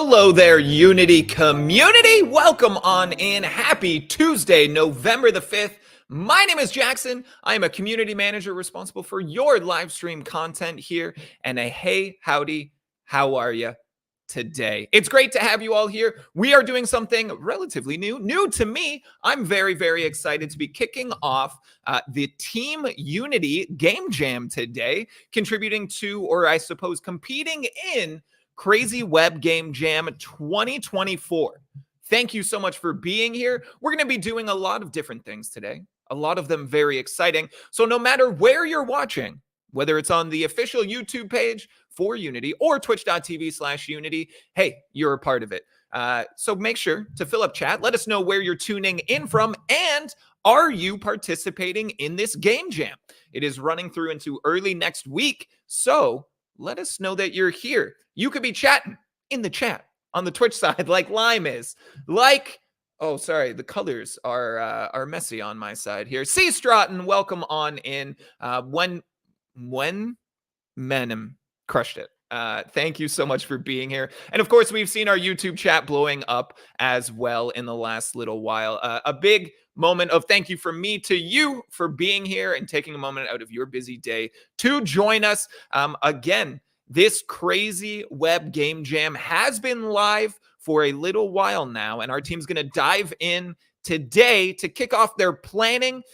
Hello there, Unity community. Welcome on in. Happy Tuesday, November the 5th. My name is Jackson. I am a community manager responsible for your live stream content here. And a hey, howdy, how are you today? It's great to have you all here. We are doing something relatively new to me. I'm very, very excited to be kicking off the Team Unity Game Jam today, contributing to, or I suppose competing in, Crazy Web Game Jam 2024. Thank you so much for being here. We're going to be doing a lot of different things today, a lot of them very exciting. So no matter where you're watching, whether it's on the official YouTube page for Unity or twitch.tv/Unity, hey, you're a part of it. So make sure to fill up chat. Let us know where you're tuning in from, and are you participating in this game jam? It is running through into early next week, so let us know that you're here. You could be chatting in the chat on the Twitch side like Lime is. Oh, sorry, the colors are messy on my side here. C. Stratton, welcome on in. When Menem crushed it. Thank you so much for being here. And of course, we've seen our YouTube chat blowing up as well in the last little while. A big moment of thank you from me to you for being here and taking a moment out of your busy day to join us. Again, this Crazy Web Game Jam has been live for a little while now, and our team's going to dive in today to kick off their planning.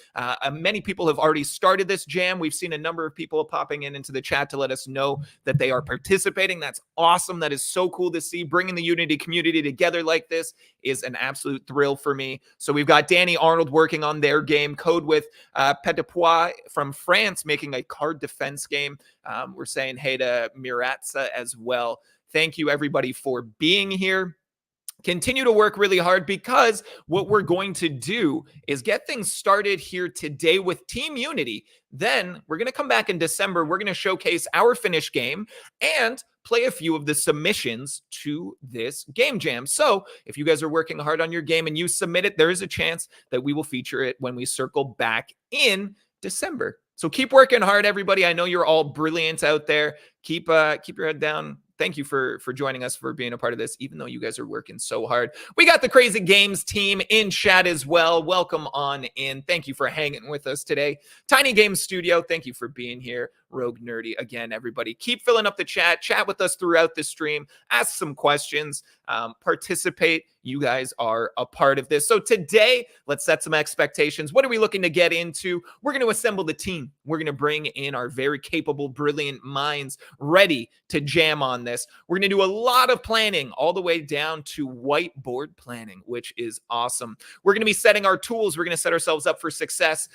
Many people have already started this jam. We've seen a number of people popping into the chat to let us know that they are participating. That's awesome. That is so cool to see. Bringing the Unity community together like this is an absolute thrill for me. So we've got Danny Arnold working on their game, Code with Petipois from France, making a card defense game. We're saying hey to Miratza as well. Thank you, everybody, for being here. Continue to work really hard, because what we're going to do is get things started here today with Team Unity. Then we're going to come back in December. We're going to showcase our finished game and play a few of the submissions to this game jam. So if you guys are working hard on your game and you submit it, there is a chance that we will feature it when we circle back in December. So keep working hard, everybody. I know you're all brilliant out there. Keep your head down. Thank you for joining us, for being a part of this, even though you guys are working so hard. We got the Crazy Games team in chat as well. Welcome on in. Thank you for hanging with us today. Tiny Games Studio, thank you for being here. Rogue Nerdy, again, everybody. Keep filling up the chat. Chat with us throughout the stream. Ask some questions. Participate. You guys are a part of this. So today, let's set some expectations. What are we looking to get into? We're going to assemble the team. We're going to bring in our very capable, brilliant minds ready to jam on this. We're going to do a lot of planning, all the way down to whiteboard planning, which is awesome. We're going to be setting our tools. We're going to set ourselves up for success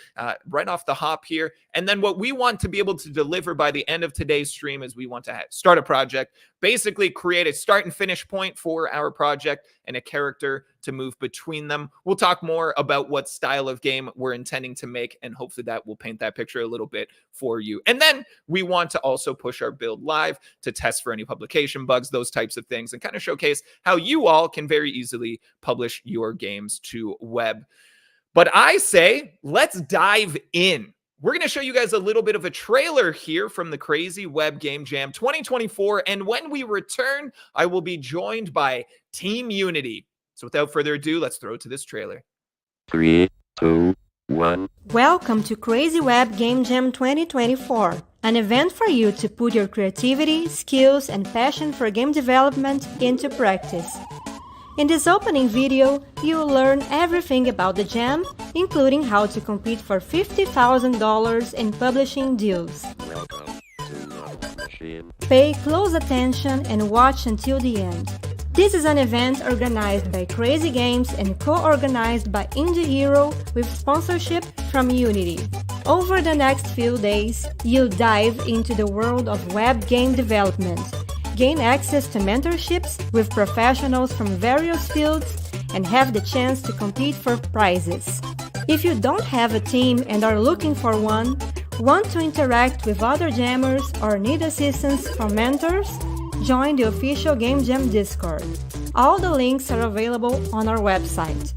right off the hop here. And then what we want to be able to deliver by the end of today's stream is we want to start a project, basically create a start and finish point for our project and a character to move between them. We'll talk more about what style of game we're intending to make, and hopefully that will paint that picture a little bit for you. And then we want to also push our build live to test for any publication bugs, those types of things, and kind of showcase how you all can very easily publish your games to web. But I say, let's dive in. We're going to show you guys a little bit of a trailer here from the Crazy Web Game Jam 2024. And when we return, I will be joined by Team Unity. So without further ado, let's throw it to this trailer. 3, 2, 1. Welcome to Crazy Web Game Jam 2024, an event for you to put your creativity, skills, and passion for game development into practice. In this opening video, you'll learn everything about the jam, including how to compete for $50,000 in publishing deals. Welcome to Normal Machine. Pay close attention and watch until the end. This is an event organized by Crazy Games and co-organized by Indie Hero with sponsorship from Unity. Over the next few days, you'll dive into the world of web game development, gain access to mentorships with professionals from various fields, and have the chance to compete for prizes. If you don't have a team and are looking for one, want to interact with other jammers, or need assistance from mentors, join the official Game Jam Discord. All the links are available on our website.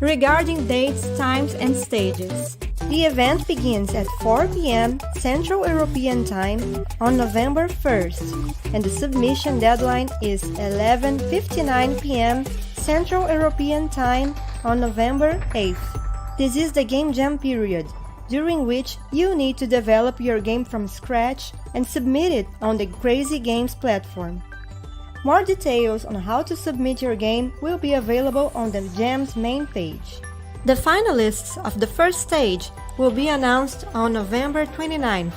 Regarding dates, times, and stages, The event begins at 4 p.m. Central European Time on November 1st, and the submission deadline is 11:59 p.m. Central European Time on November 8th. This is the Game Jam period, during which you need to develop your game from scratch and submit it on the Crazy Games platform. More details on how to submit your game will be available on the Jam's main page. The finalists of the first stage will be announced on November 29th,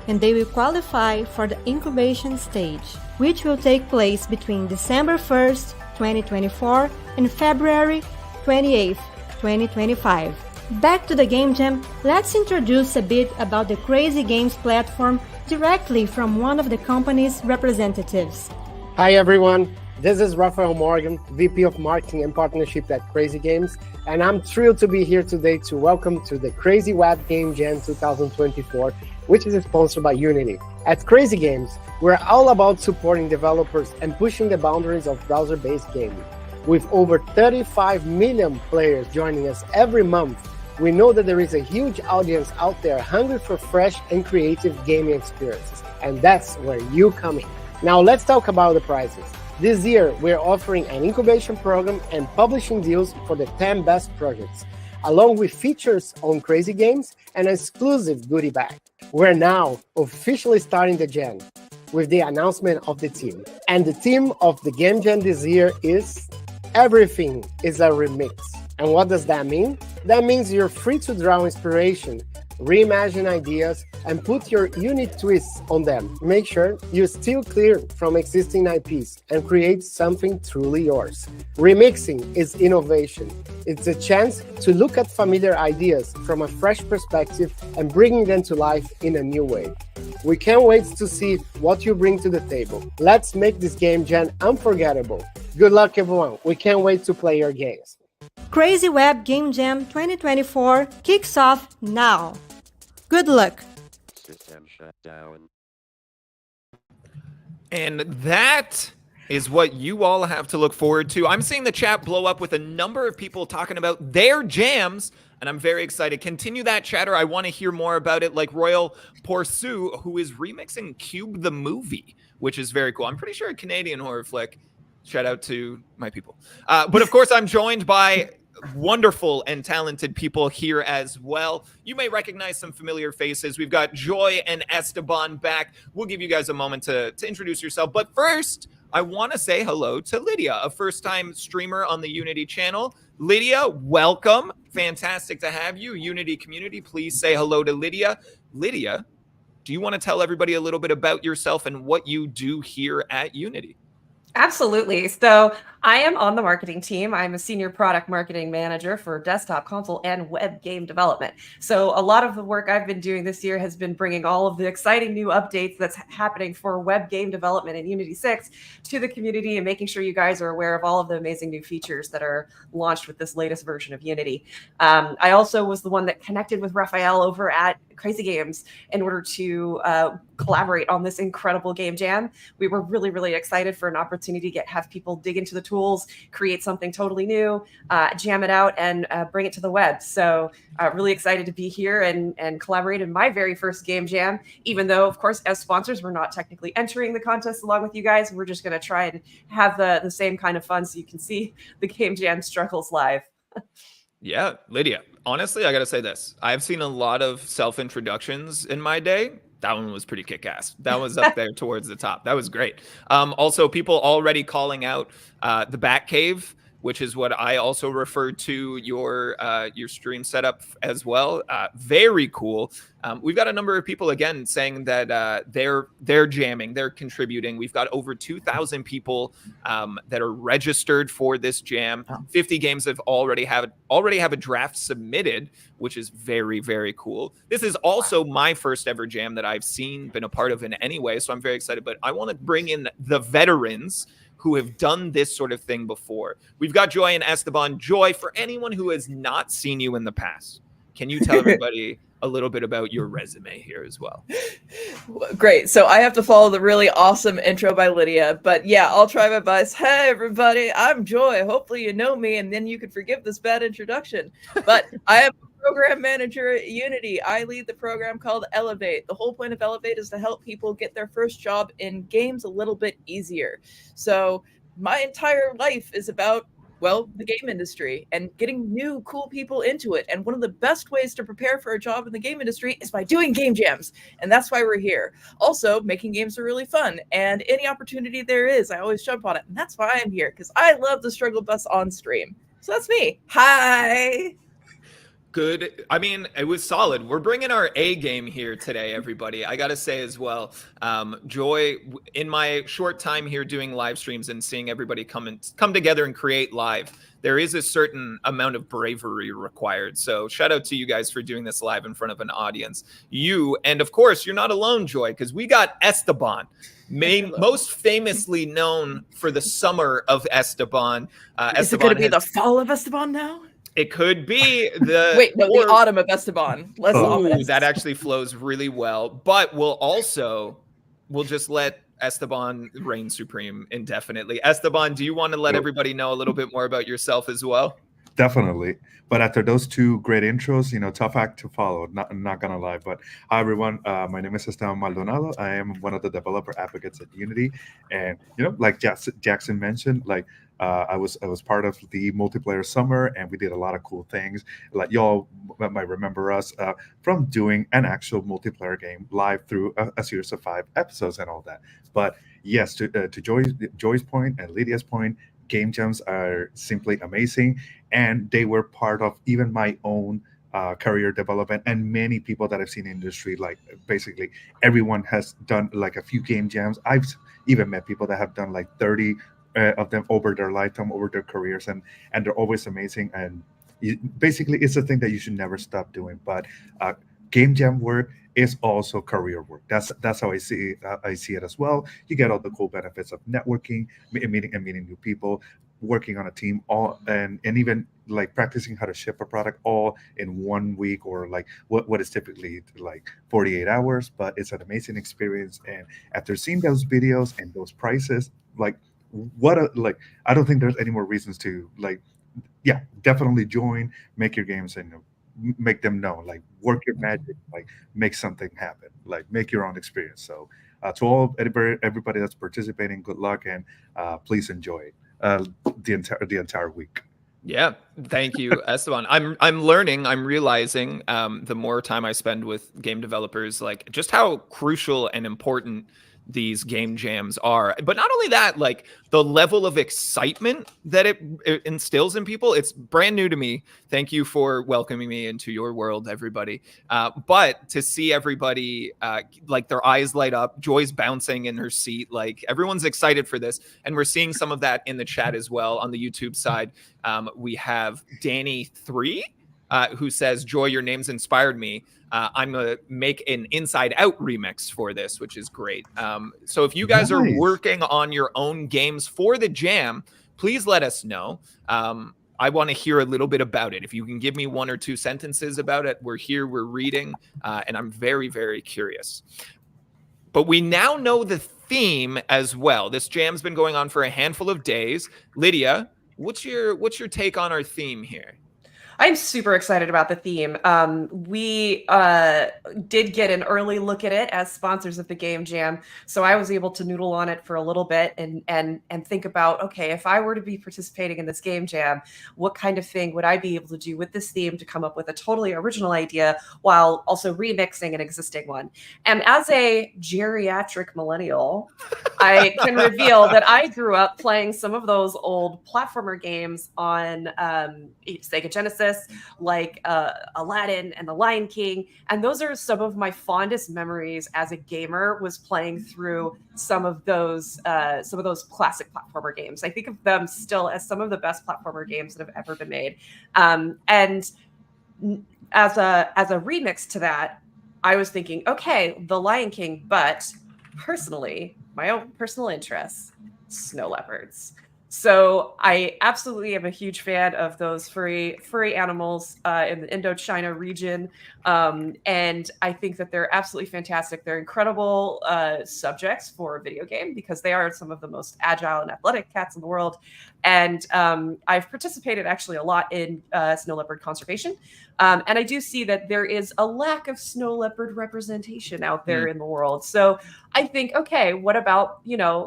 and they will qualify for the incubation stage, which will take place between December 1st, 2024 and February 28th, 2025. Back to the Game Jam, let's introduce a bit about the Crazy Games platform directly from one of the company's representatives. Hi everyone, this is Rafael Morgan, VP of Marketing and Partnership at Crazy Games, and I'm thrilled to be here today to welcome to the Crazy Web Game Jam 2024, which is sponsored by Unity. At Crazy Games, we're all about supporting developers and pushing the boundaries of browser-based gaming. With over 35 million players joining us every month, we know that there is a huge audience out there hungry for fresh and creative gaming experiences, and that's where you come in. Now let's talk about the prizes. This year, we're offering an incubation program and publishing deals for the 10 best projects, along with features on Crazy Games and an exclusive goodie bag. We're now officially starting the Jam with the announcement of the team. And the theme of the Game Jam this year is Everything is a Remix. And what does that mean? That means you're free to draw inspiration, reimagine ideas, and put your unique twists on them. Make sure you steer clear from existing IPs and create something truly yours. Remixing is innovation. It's a chance to look at familiar ideas from a fresh perspective and bringing them to life in a new way. We can't wait to see what you bring to the table. Let's make this Game Jam unforgettable. Good luck, everyone. We can't wait to play your games. Crazy Web Game Jam 2024 kicks off now. Good luck! System shut down. And that is what you all have to look forward to. I'm seeing the chat blow up with a number of people talking about their jams, and I'm very excited. Continue that chatter. I want to hear more about it, like Royal Porsu, who is remixing Cube the Movie, which is very cool. I'm pretty sure a Canadian horror flick. Shout out to my people. But of course, I'm joined by wonderful and talented people here as well. You may recognize some familiar faces. We've got Joy and Esteban back. We'll give you guys a moment to introduce yourself. But first, I want to say hello to Lydia, a first-time streamer on the Unity channel. Lydia, welcome. Fantastic to have you. Unity community, please say hello to Lydia. Lydia, do you want to tell everybody a little bit about yourself and what you do here at Unity? Absolutely. So I am on the marketing team. I'm a senior product marketing manager for desktop, console, and web game development. So a lot of the work I've been doing this year has been bringing all of the exciting new updates that's happening for web game development in Unity 6 to the community and making sure you guys are aware of all of the amazing new features that are launched with this latest version of Unity. I also was the one that connected with Rafael over at Crazy Games in order to collaborate on this incredible game jam. We were really, really excited for an opportunity to have people dig into the tools, create something totally new, jam it out, and bring it to the web. So really excited to be here and collaborate in my very first game jam, even though, of course, as sponsors, we're not technically entering the contest along with you guys. We're just going to try and have the same kind of fun so you can see the game jam struggles live. Yeah, Lydia, honestly, I got to say this. I've seen a lot of self-introductions in my day. That one was pretty kick-ass. That was up there towards the top. That was great. Also, people already calling out the Batcave, which is what I also referred to your stream setup as well. Very cool. We've got a number of people again saying that they're jamming, they're contributing. We've got over 2,000 people that are registered for this jam. 50 games have already have a draft submitted, which is very, very cool. This is also my first ever jam that I've been a part of in any way, so I'm very excited. But I want to bring in the veterans who have done this sort of thing before. We've got Joy and Esteban. Joy, for anyone who has not seen you in the past, can you tell everybody a little bit about your resume here as well? Great. So I have to follow the really awesome intro by Lydia, but yeah, I'll try my best. Hey, everybody, I'm Joy. Hopefully you know me, and then you can forgive this bad introduction. But I am a program manager at Unity. I lead the program called Elevate. The whole point of Elevate is to help people get their first job in games a little bit easier. So my entire life is about, well, the game industry and getting new cool people into it. And one of the best ways to prepare for a job in the game industry is by doing game jams. And that's why we're here. Also, making games are really fun. And any opportunity there is, I always jump on it. And that's why I'm here, because I love the struggle bus on stream. So that's me. Hi. Good. I mean, it was solid. We're bringing our A game here today, everybody. I got to say as well, Joy, in my short time here doing live streams and seeing everybody come together and create live, there is a certain amount of bravery required. So shout out to you guys for doing this live in front of an audience. You, and of course, you're not alone, Joy, because we got Esteban, most famously known for the summer of Esteban. Is it going to be the fall of Esteban now? It could be the the autumn of Esteban. That actually flows really well. But we'll just let Esteban reign supreme indefinitely. Esteban, do you want to let everybody know a little bit more about yourself as well? Definitely. But after those two great intros, tough act to follow. Not gonna lie. But hi everyone. My name is Esteban Maldonado. I am one of the developer advocates at Unity, and like Jackson mentioned, I was part of the multiplayer summer, and we did a lot of cool things. Like y'all might remember us from doing an actual multiplayer game live through a series of 5 episodes and all that. But yes, to Joy's point and Lydia's point, game jams are simply amazing, and they were part of even my own career development, and many people that I've seen in the industry. Like basically everyone has done like a few game jams. I've even met people that have done like 30 of them over their lifetime, over their careers, and they're always amazing. And basically, it's a thing that you should never stop doing. But game jam work is also career work. That's how I see it as well. You get all the cool benefits of networking, meeting new people, working on a team, and even like practicing how to ship a product all in 1 week, or like what is typically like 48 hours. But it's an amazing experience. And after seeing those videos and those prices, like I don't think there's any more reasons to definitely join, make your games, and make them known, like work your magic, like make something happen, like make your own experience. So to everybody that's participating, good luck, and please enjoy the entire week. Yeah, thank you, Esteban. I'm learning, I'm realizing the more time I spend with game developers, like just how crucial and important these game jams are. But not only that, like the level of excitement that it instills in people, it's brand new to me. Thank you for welcoming me into your world, everybody. But to see everybody like their eyes light up, Joy's bouncing in her seat, like everyone's excited for this. And we're seeing some of that in the chat as well. On the YouTube side, we have Danny3 who says, Joy, your name's inspired me. I'm going to make an Inside Out remix for this, which is great. So if you guys are working on your own games for the jam, please let us know. I want to hear a little bit about it. If you can give me 1 or 2 sentences about it, we're here, we're reading, and I'm very, very curious. But we now know the theme as well. This jam's been going on for a handful of days. Lydia, what's your take on our theme here? I'm super excited about the theme. We did get an early look at it as sponsors of the Game Jam, so I was able to noodle on it for a little bit and think about, okay, if I were to be participating in this Game Jam, what kind of thing would I be able to do with this theme to come up with a totally original idea while also remixing an existing one? And as a geriatric millennial, I can reveal that I grew up playing some of those old platformer games on Sega Genesis, like Aladdin and The Lion King, and those are some of my fondest memories as a gamer, was playing through some of those classic platformer games. I think of them still as some of the best platformer games that have ever been made. And as a remix to that, I was thinking, okay, The Lion King, but personally, my own personal interests, snow leopards. So I absolutely am a huge fan of those furry animals in the Indochina region, and I think that they're absolutely fantastic. They're incredible subjects for a video game because they are some of the most agile and athletic cats in the world. And I've participated actually a lot in snow leopard conservation, and I do see that there is a lack of snow leopard representation out there in the world. So I think, okay, what about,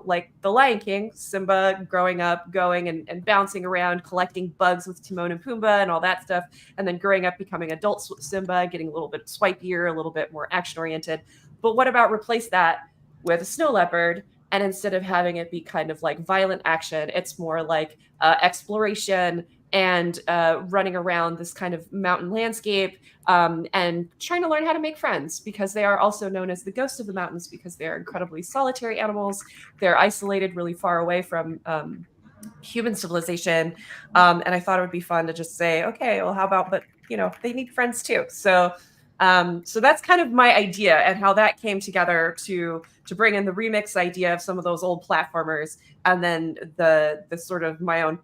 like the Lion King, Simba growing up, going and bouncing around, collecting bugs with Timon and Pumbaa and all that stuff, and then growing up, becoming adult Simba, getting a little bit swipier, a little bit more action oriented. But what about replace that with a snow leopard? And instead of having it be kind of like violent action, it's more like exploration and running around this kind of mountain landscape and trying to learn how to make friends, because they are also known as the ghosts of the mountains because they're incredibly solitary animals. They're isolated really far away from human civilization. And I thought it would be fun to just say, okay, well, how about, but they need friends too. So that's kind of my idea and how that came together to bring in the remix idea of some of those old platformers, and then the sort of my own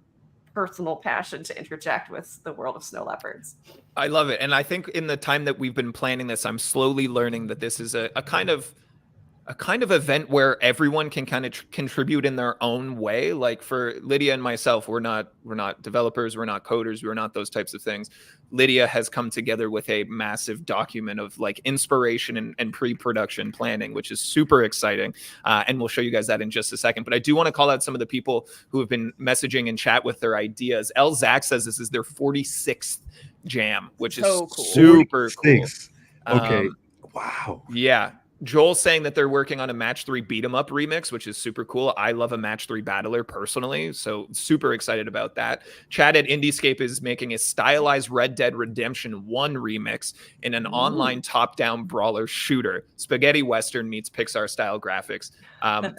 personal passion to interject with the world of snow leopards. I love it. And I think in the time that we've been planning this, I'm slowly learning that this is a kind of event where everyone can kind of contribute in their own way. Like for Lydia and myself, we're not developers, we're not coders, we're not those types of things. Lydia has come together with a massive document of like inspiration and pre-production planning, which is super exciting. And we'll show you guys that in just a second. But I do want to call out some of the people who have been messaging in chat with their ideas. L. Zach says this is their 46th jam, which is so cool. Super cool. Okay. Wow. Yeah. Joel's saying that they're working on a match 3 beat 'em up remix, which is super cool. I love a match 3 battler personally, so super excited about that. Chad at Indiescape is making a stylized Red Dead Redemption 1 remix in an online top-down brawler shooter. Spaghetti Western meets Pixar style graphics.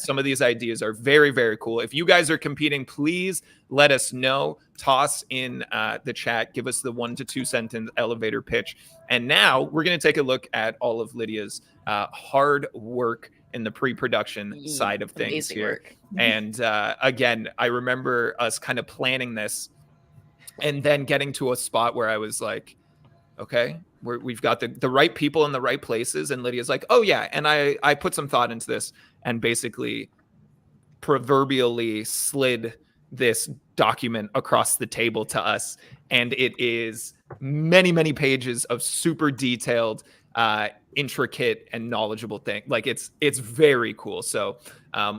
Some of these ideas are very, very cool. If you guys are competing, please let us know. Toss in the chat. Give us the 1 to 2 sentence elevator pitch. And now we're going to take a look at all of Lydia's hard work in the pre-production side of things here. Work. And again, I remember us kind of planning this and then getting to a spot where I was like, okay, we've got the right people in the right places. And Lydia's like, oh yeah. And I put some thought into this and basically proverbially slid this document across the table to us. And it is many, many pages of super detailed, intricate and knowledgeable thing. Like it's very cool. So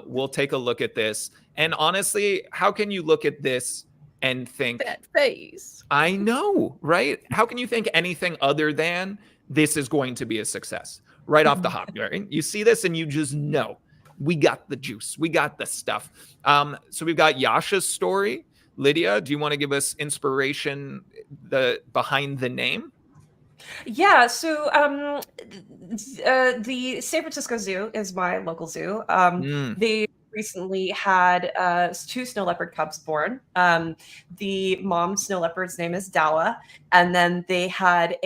we'll take a look at this. And honestly, how can you look at this and think That face. I know, right? How can you think anything other than this is going to be a success right off the hop, right? You see this and you just know we got the juice. We got the stuff. So we've got Yasha's story. Lydia, do you want to give us inspiration behind the name? Yeah, so the San Francisco Zoo is my local zoo. They recently had 2 snow leopard cubs born. The mom snow leopard's name is Dawa, and then they had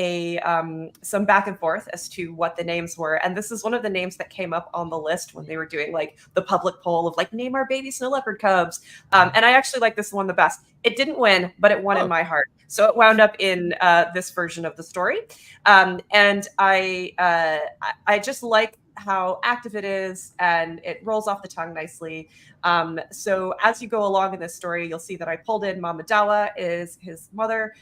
some back and forth as to what the names were. And this is one of the names that came up on the list when they were doing like the public poll of like name our baby snow leopard cubs. And I actually like this one the best. It didn't win, but it won in my heart. So it wound up in this version of the story. And I just like how active it is, and it rolls off the tongue nicely. So as you go along in this story, you'll see that I pulled in Mama Dawa is his mother.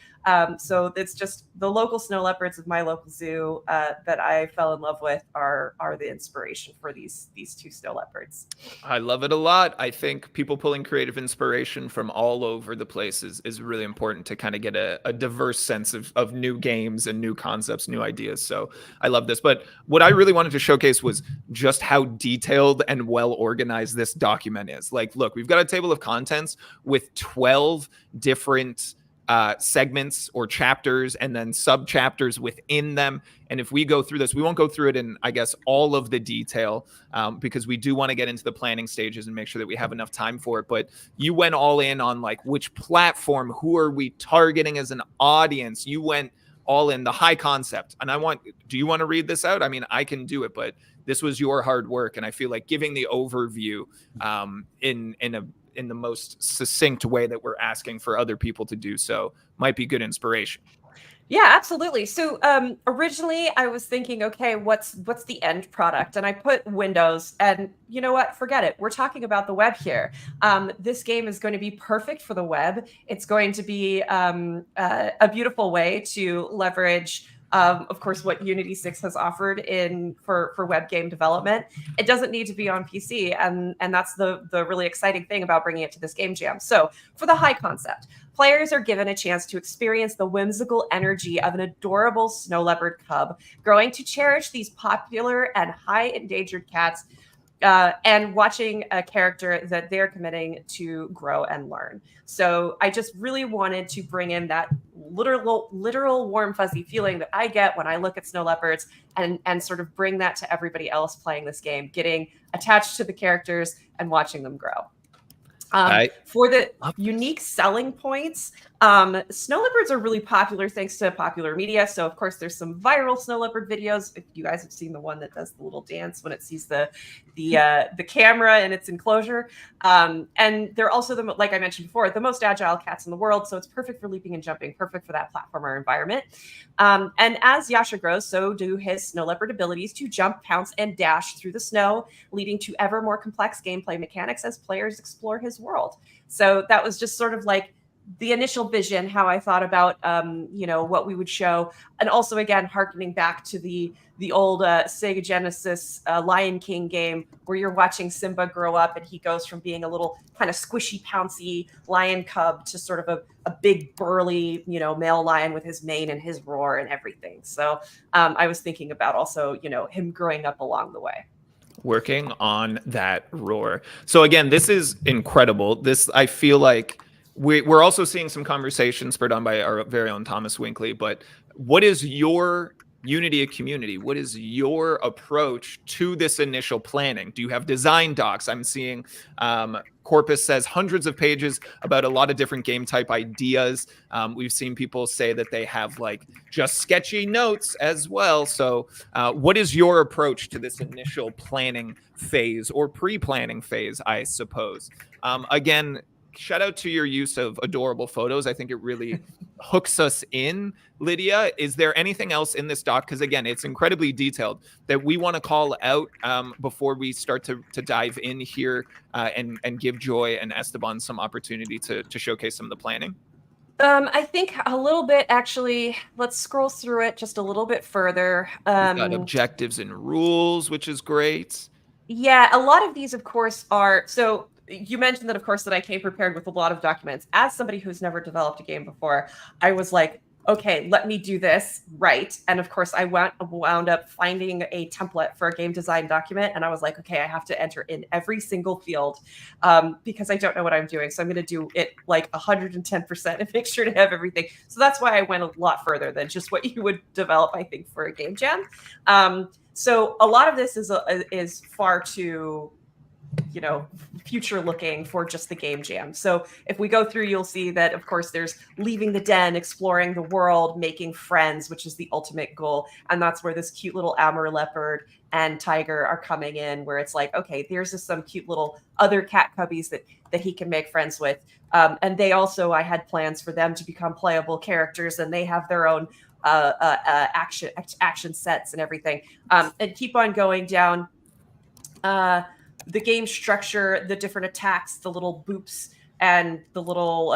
So it's just the local snow leopards of my local zoo that I fell in love with are the inspiration for these 2 snow leopards. I love it a lot. I think people pulling creative inspiration from all over the place is really important to kind of get a diverse sense of new games and new concepts, new ideas. So I love this. But what I really wanted to showcase was just how detailed and well organized this document is. Like, look, we've got a table of contents with 12 different segments or chapters and then sub chapters within them. And if we go through this, we won't go through it in, I guess, all of the detail because we do want to get into the planning stages and make sure that we have enough time for it. But you went all in on like which platform, who are we targeting as an audience? You went all in the high concept. And do you want to read this out? I mean, I can do it, but this was your hard work. And I feel like giving the overview in in the most succinct way that we're asking for other people to do so might be good inspiration. Yeah, absolutely. So originally I was thinking, okay, what's the end product? And I put Windows, and you know what? Forget it. We're talking about the web here. This game is going to be perfect for the web. It's going to be a beautiful way to leverage, of course, what Unity 6 has offered for web game development. It doesn't need to be on PC, and that's the really exciting thing about bringing it to this game jam. So for the high concept, players are given a chance to experience the whimsical energy of an adorable snow leopard cub, growing to cherish these popular and high endangered cats, and watching a character that they're committing to grow and learn. So I just really wanted to bring in that literal warm fuzzy feeling that I get when I look at snow leopards, and sort of bring that to everybody else playing this game, getting attached to the characters and watching them grow. For the unique selling points, snow leopards are really popular thanks to popular media. So of course there's some viral snow leopard videos. If you guys have seen the one that does the little dance when it sees the camera in its enclosure, and they're also like I mentioned before, the most agile cats in the world. So it's perfect for leaping and jumping, perfect for that platformer environment. And as Yasha grows, so do his snow leopard abilities to jump, pounce, and dash through the snow, leading to ever more complex gameplay mechanics as players explore his world. So that was just sort of like the initial vision, how I thought about, what we would show. And also, again, harkening back to the old Sega Genesis Lion King game, where you're watching Simba grow up, and he goes from being a little kind of squishy, pouncy lion cub to sort of a big, burly, male lion with his mane and his roar and everything. So I was thinking about also, him growing up along the way. Working on that roar. So again, this is incredible. This, I feel like we're also seeing some conversations spurred on by our very own Thomas Winkley, but what is your Unity community? What is your approach to this initial planning? Do you have design docs? I'm seeing Corpus says hundreds of pages about a lot of different game type ideas. We've seen people say that they have like just sketchy notes as well. So what is your approach to this initial planning phase, or pre-planning phase, I suppose? Again, shout out to your use of adorable photos. I think it really hooks us in. Lydia, is there anything else in this doc? Because again, it's incredibly detailed, that we want to call out before we start to dive in here and give Joy and Esteban some opportunity to showcase some of the planning? I think a little bit, actually. Let's scroll through it just a little bit further. We've got objectives and rules, which is great. Yeah, a lot of these, of course, are... So you mentioned that, of course, that I came prepared with a lot of documents. As somebody who's never developed a game before, I was like, okay, let me do this right. And of course, I wound up finding a template for a game design document. And I was like, okay, I have to enter in every single field because I don't know what I'm doing. So I'm going to do it like 110% and make sure to have everything. So that's why I went a lot further than just what you would develop, I think, for a game jam. So a lot of this is far too, future looking for just the game jam. So if we go through, you'll see that, of course, there's leaving the den, exploring the world, making friends, which is the ultimate goal. And that's where this cute little Amur leopard and tiger are coming in, where it's like, okay, there's just some cute little other cat cubbies that he can make friends with. And they also, I had plans for them to become playable characters, and they have their own action sets and everything. And keep on going down. The game structure, the different attacks, the little boops, and the little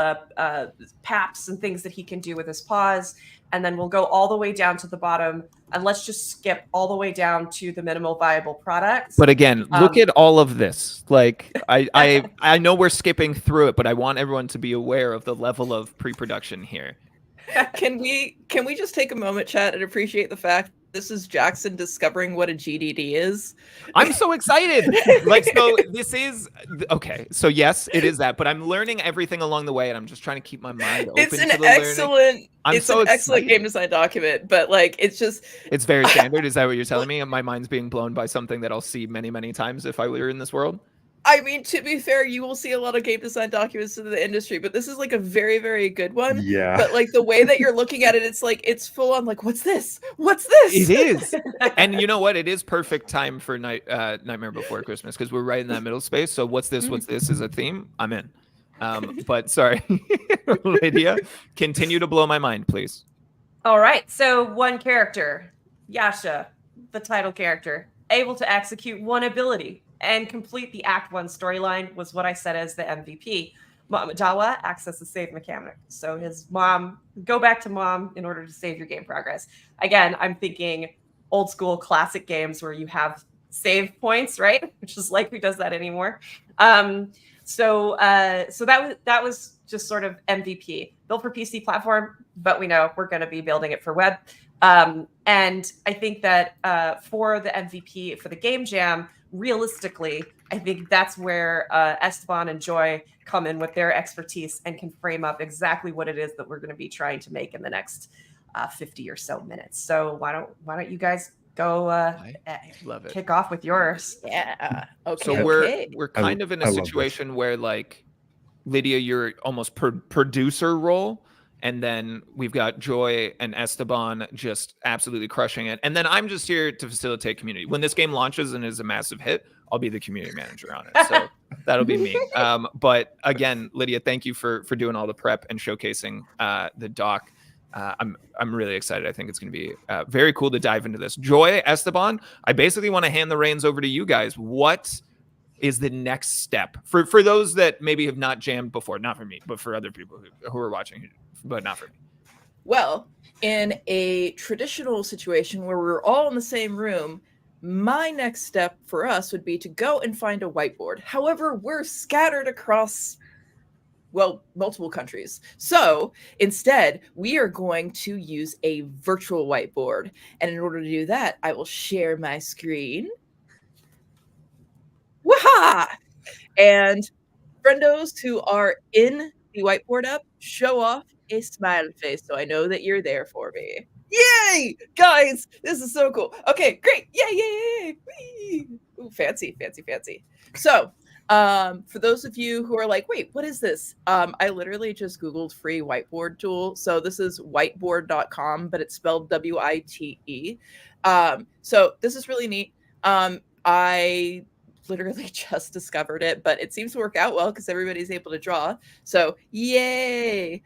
paps and things that he can do with his paws. And then we'll go all the way down to the bottom, and let's just skip all the way down to the minimal viable products. But again, look at all of this. Like I know we're skipping through it, but I want everyone to be aware of the level of pre-production here. Can we just take a moment, chat, and appreciate the fact this is Jackson discovering what a GDD is? I'm so excited. So this is okay. So yes, it is that, but I'm learning everything along the way, and I'm just trying to keep my mind open It's to an the excellent, learning. it's an excellent game design document, but like it's very standard. Is that what you're telling me? My mind's being blown by something that I'll see many, many times if I were in this world. I mean, to be fair, you will see a lot of game design documents in the industry, but this is like a very, very good one. Yeah. But like the way that you're looking at it, it's like it's full on like, what's this? What's this? It is. And you know what? It is perfect time for Nightmare Before Christmas because we're right in that middle space. So what's this? What's this is a theme. I'm in. But sorry, Lydia, continue to blow my mind, please. All right. So one character, Yasha, the title character, able to execute one ability and complete the Act 1 storyline was what I said as the MVP. Jawa acts as the save mechanic. So his mom, go back to mom in order to save your game progress. Again, I'm thinking old school classic games where you have save points, right? Which is like, who does that anymore? So that was just sort of MVP. Built for PC platform, but we know we're going to be building it for web. And I think that for the MVP for the game jam, realistically, I think that's where Esteban and Joy come in with their expertise and can frame up exactly what it is that we're going to be trying to make in the next 50 or so minutes. So why don't you guys go love it. kick off with yours? Yeah. Okay. So we're kind of in a situation where like Lydia, you're almost producer role. And then we've got Joy and Esteban just absolutely crushing it. And then I'm just here to facilitate community. When this game launches and is a massive hit, I'll be the community manager on it. So that'll be me. But again, Lydia, thank you for doing all the prep and showcasing the doc. I'm really excited. I think it's going to be very cool to dive into this. Joy, Esteban, I basically want to hand the reins over to you guys. What is the next step for those that maybe have not jammed before? Not for me, but for other people who are watching, but not for me. Well, in a traditional situation where we're all in the same room, my next step for us would be to go and find a whiteboard. However, we're scattered across, well, multiple countries. So instead, we are going to use a virtual whiteboard. And in order to do that, I will share my screen. Waha! And friendos who are in the whiteboard app, show off a smile face so I know that you're there for me. Yay! Guys, this is so cool. Okay, great. Yay. Whee! Ooh, fancy. So, for those of you who are like, wait, what is this? I literally just Googled free whiteboard tool. So this is whiteboard.com, but it's spelled W-I-T-E. So this is really neat. I literally just discovered it, but it seems to work out well because everybody's able to draw. So yay!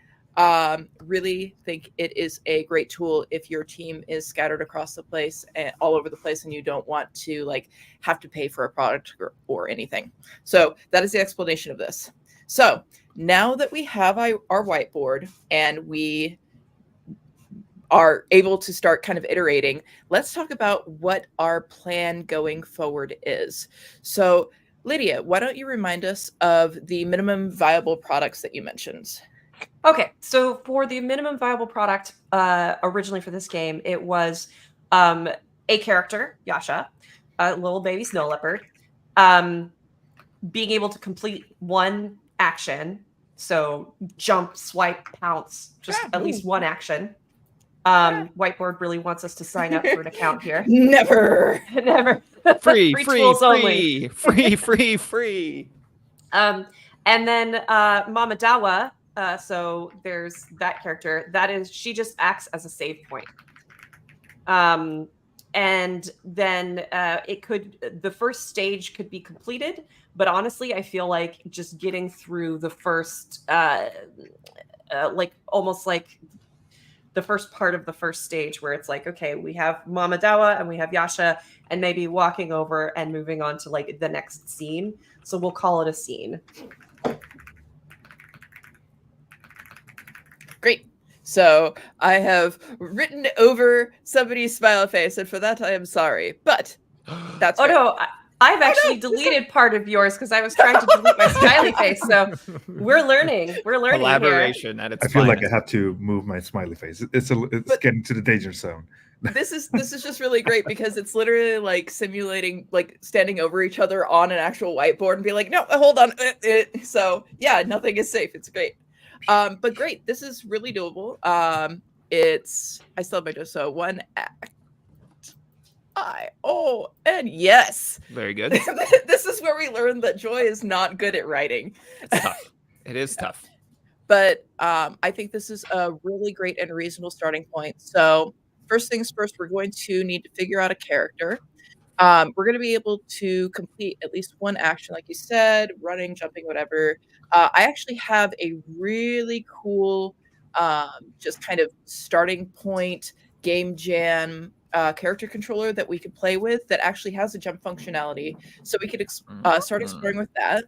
Really think it is a great tool if your team is scattered across the place and all over the place and you don't want to like have to pay for a product or anything. So that is the explanation of this. So now that we have our whiteboard and we are able to start kind of iterating, let's talk about what our plan going forward is. So Lydia, why don't you remind us of the minimum viable products that you mentioned? Okay, so for the minimum viable product, originally for this game, it was a character, Yasha, a little baby snow leopard, being able to complete one action, so jump, swipe, pounce, just at least one action. Whiteboard really wants us to sign up for an account here. Never. Free. And then Mama Dawa. So there's that character. That is, she just acts as a save point. And then the first stage could be completed, but honestly, I feel like just getting through the first, like almost like the first part of the first stage where it's like, okay, we have Mama Dawa and we have Yasha, and maybe walking over and moving on to like the next scene. So we'll call it a scene. Great. So I have written over somebody's smile face, and for that I am sorry. But that's great. No, I've actually deleted part of yours because I was trying to delete my smiley face. So we're learning. Collaboration here. At its I feel finest. like I have to move my smiley face. It's getting to the danger zone. This is just really great because it's literally like simulating like standing over each other on an actual whiteboard and be like, no, hold on. So yeah, nothing is safe. It's great. But great. This is really doable. I still have my so one act. J-O-I-O-N. Yes. Very good. This is where we learn that Joy is not good at writing. It's tough. It is tough. But I think this is a really great and reasonable starting point. So first things first, we're going to need to figure out a character. We're going to be able to complete at least one action, like you said, running, jumping, whatever. I actually have a really cool, just kind of starting point game jam character controller that we could play with that actually has a jump functionality. So we could start exploring with that.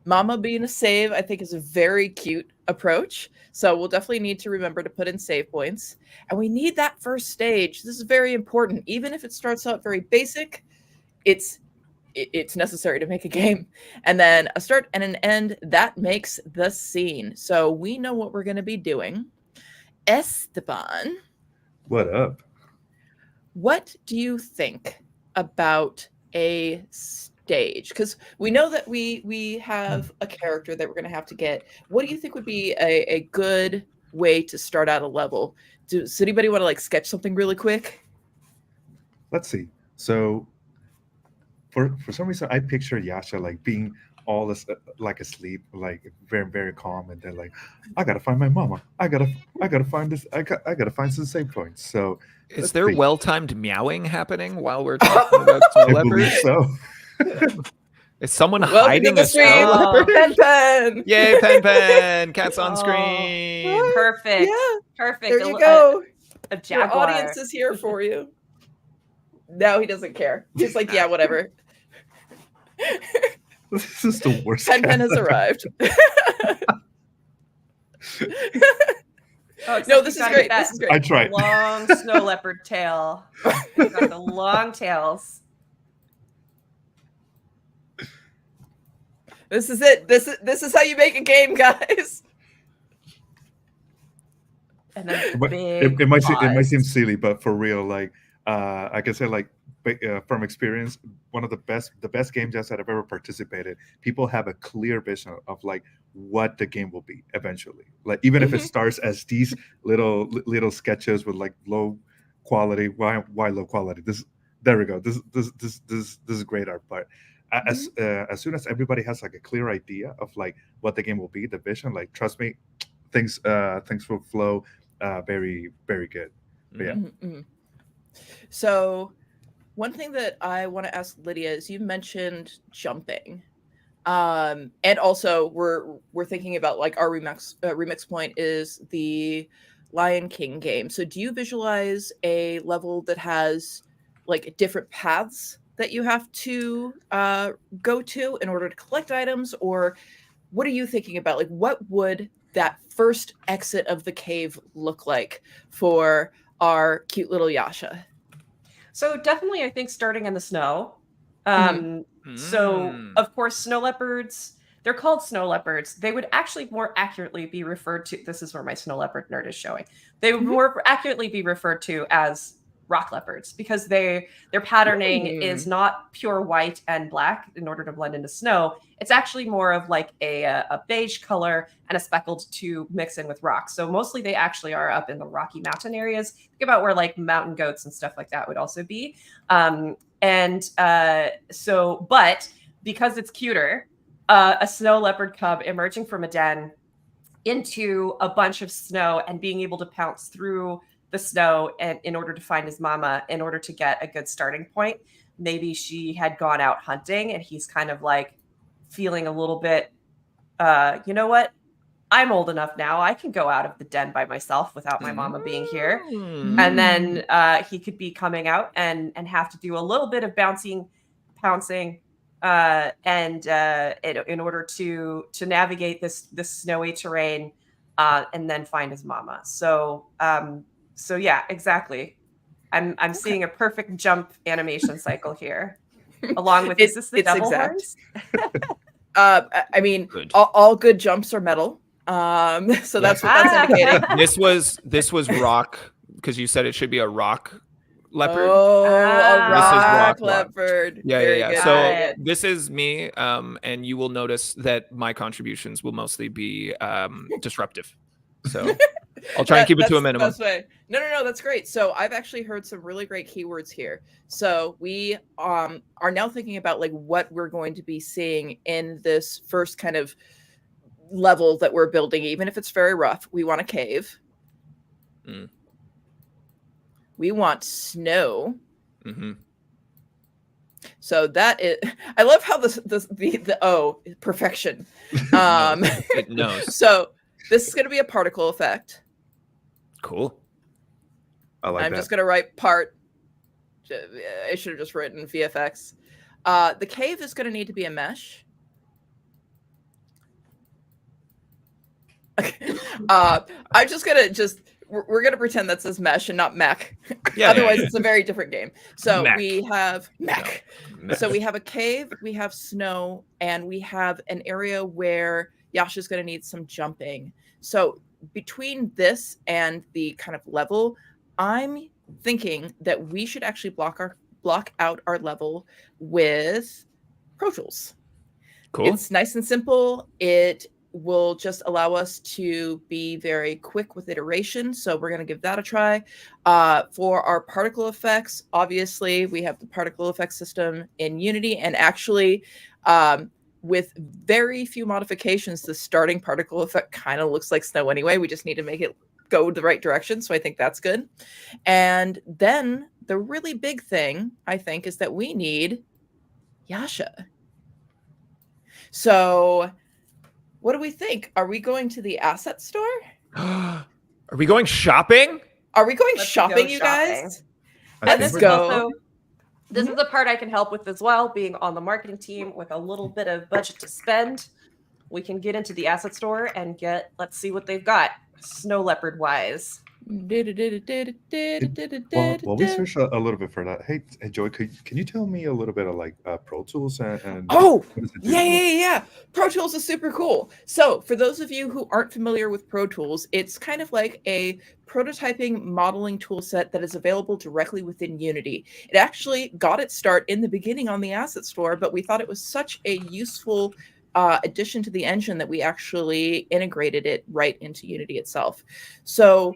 Mama being a save, I think, is a very cute approach. So we'll definitely need to remember to put in save points. And we need that first stage. This is very important. Even if it starts out very basic, it's necessary to make a game. And then a start and an end, that makes the scene. So we know what we're going to be doing. Esteban. What up? What do you think about a stage? Because we know that we have a character that we're going to have to get. What do you think would be a good way to start out a level? Does anybody want to like sketch something really quick? Let's see. So for some reason, I picture Yasha like being all this like asleep, like very, very calm, and then like, I gotta find my mama. I gotta find this. I gotta find some save points. So Is there well-timed meowing happening while we're talking about snow I believe leopards? so. Is someone Welcome to hiding the a stream, snow leopard? Pen Pen. Yay, Pen Pen! Cat's on Oh. screen. Perfect. Yeah, Perfect. there you go. A Your jaguar. audience is here for you. No, he doesn't care. He's like, yeah, whatever. This is the worst. Pen Pen cat has ever. arrived. Oh, except No, you this is gotta great. get This is that great. I tried. long snow leopard tail. You got the long tails. This is it. This is how you make a game, guys. And then But big it might seem paws. silly, but for real, like I can say, like from experience, one of the best game jams that I've ever participated. People have a clear vision of like what the game will be eventually. Like even if it starts as these little sketches with like low quality. Why low quality? There we go. This is great art, but. As soon as everybody has like a clear idea of like what the game will be, the vision, like trust me, things will flow very, very good. But yeah. Mm-hmm. So one thing that I want to ask Lydia is you mentioned jumping. And also we're thinking about like our remix point is the Lion King game. So do you visualize a level that has like different paths that you have to go to in order to collect items, or what are you thinking about? Like, what would that first exit of the cave look like for our cute little Yasha? So definitely, I think starting in the snow. So Mm. of course, snow leopards. They're called snow leopards. They would actually more accurately be referred to. This is where my snow leopard nerd is showing. They would more accurately be referred to as rock leopards because their patterning is not pure white and black in order to blend into snow. It's actually more of like a beige color and a speckled to mix in with rocks. So mostly they actually are up in the Rocky Mountain areas. Think about where like mountain goats and stuff like that would also be. But because it's cuter, a snow leopard cub emerging from a den into a bunch of snow and being able to pounce through the snow and in order to find his mama, in order to get a good starting point. Maybe she had gone out hunting and he's kind of like feeling a little bit, you know what? I'm old enough now. I can go out of the den by myself without my mama being here. And then he could be coming out and have to do a little bit of pouncing, in order to navigate this snowy terrain, and then find his mama. So yeah, exactly. I'm seeing a perfect jump animation cycle here, along with is this the it's devil exact. horns? I mean, Good. all good jumps are metal. So that's what that's indicating. This was rock because you said it should be a rock leopard. Oh, Ah. a This is rock rock leopard. Yeah. Very Yeah. good. So Got it. this is me, and you will notice that my contributions will mostly be disruptive. So I'll try and keep it to a That's the minimum. best way. No, that's great. So I've actually heard some really great keywords here. So we are now thinking about like what we're going to be seeing in this first kind of level that we're building, even if it's very rough. We want a cave. Mm. We want snow. Mm-hmm. So that is, I love how the perfection. It knows. So this is going to be a particle effect. Cool. I'm just going to write part. I should have just written VFX. The cave is going to need to be a mesh. I'm just going to we're going to pretend that says mesh and not mech. Yeah. Otherwise, it's a very different game. So Mech. we have mech. No. So we have a cave, we have snow, and we have an area where Yasha's going to need some jumping. So between this and the kind of level, I'm thinking that we should actually block out our level with Pro Tools. Cool. It's nice and simple. It will just allow us to be very quick with iteration. So we're going to give that a try. For our particle effects, obviously, we have the particle effects system in Unity. And actually, with very few modifications, the starting particle effect kind of looks like snow anyway. We just need to make it go the right direction. So I think that's good. And then the really big thing, I think, is that we need Yasha. So what do we think? Are we going to the asset store? Are we going shopping? Are we going Let's shopping, go you shopping. guys? I Let's think go. Also, this is the part I can help with as well, being on the marketing team with a little bit of budget to spend. We can get into the asset store and let's see what they've got, snow leopard wise. While we search a little bit for that, hey Joy, can you tell me a little bit of like Pro Tools and Oh, what does it do? yeah. Pro Tools is super cool. So for those of you who aren't familiar with Pro Tools, it's kind of like a prototyping modeling tool set that is available directly within Unity. It actually got its start in the beginning on the asset store, but we thought it was such a useful addition to the engine that we actually integrated it right into Unity itself. So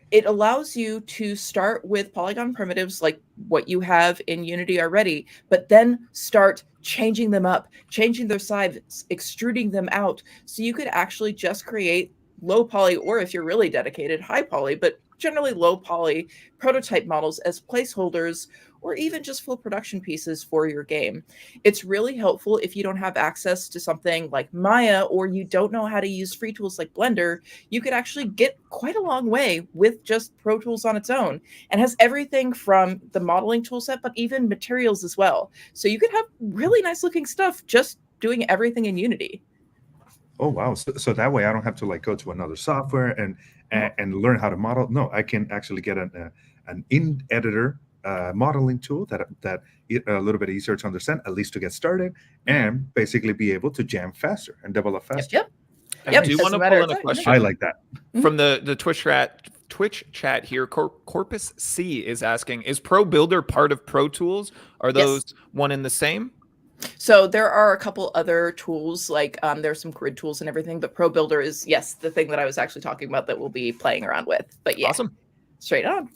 it allows you to start with polygon primitives like what you have in Unity already, but then start changing them up, changing their size, extruding them out. So you could actually just create low poly, or if you're really dedicated, high poly, but generally low poly prototype models as placeholders, or even just full production pieces for your game. It's really helpful if you don't have access to something like Maya, or you don't know how to use free tools like Blender. You could actually get quite a long way with just Pro Tools on its own, and has everything from the modeling tool set, but even materials as well. So you could have really nice looking stuff just doing everything in Unity. Oh wow! So that way I don't have to like go to another software and learn how to model. No, I can actually get an in editor modeling tool that a little bit easier to understand, at least to get started, and basically be able to jam faster and develop faster. I do want to pull in a question. I like that. From the Twitch chat here. Corpus C is asking, is Pro Builder part of Pro Tools? Are those one and the same? So there are a couple other tools, like there's some grid tools and everything, but Pro Builder is, yes, the thing that I was actually talking about that we'll be playing around with. But yeah, awesome. Straight on.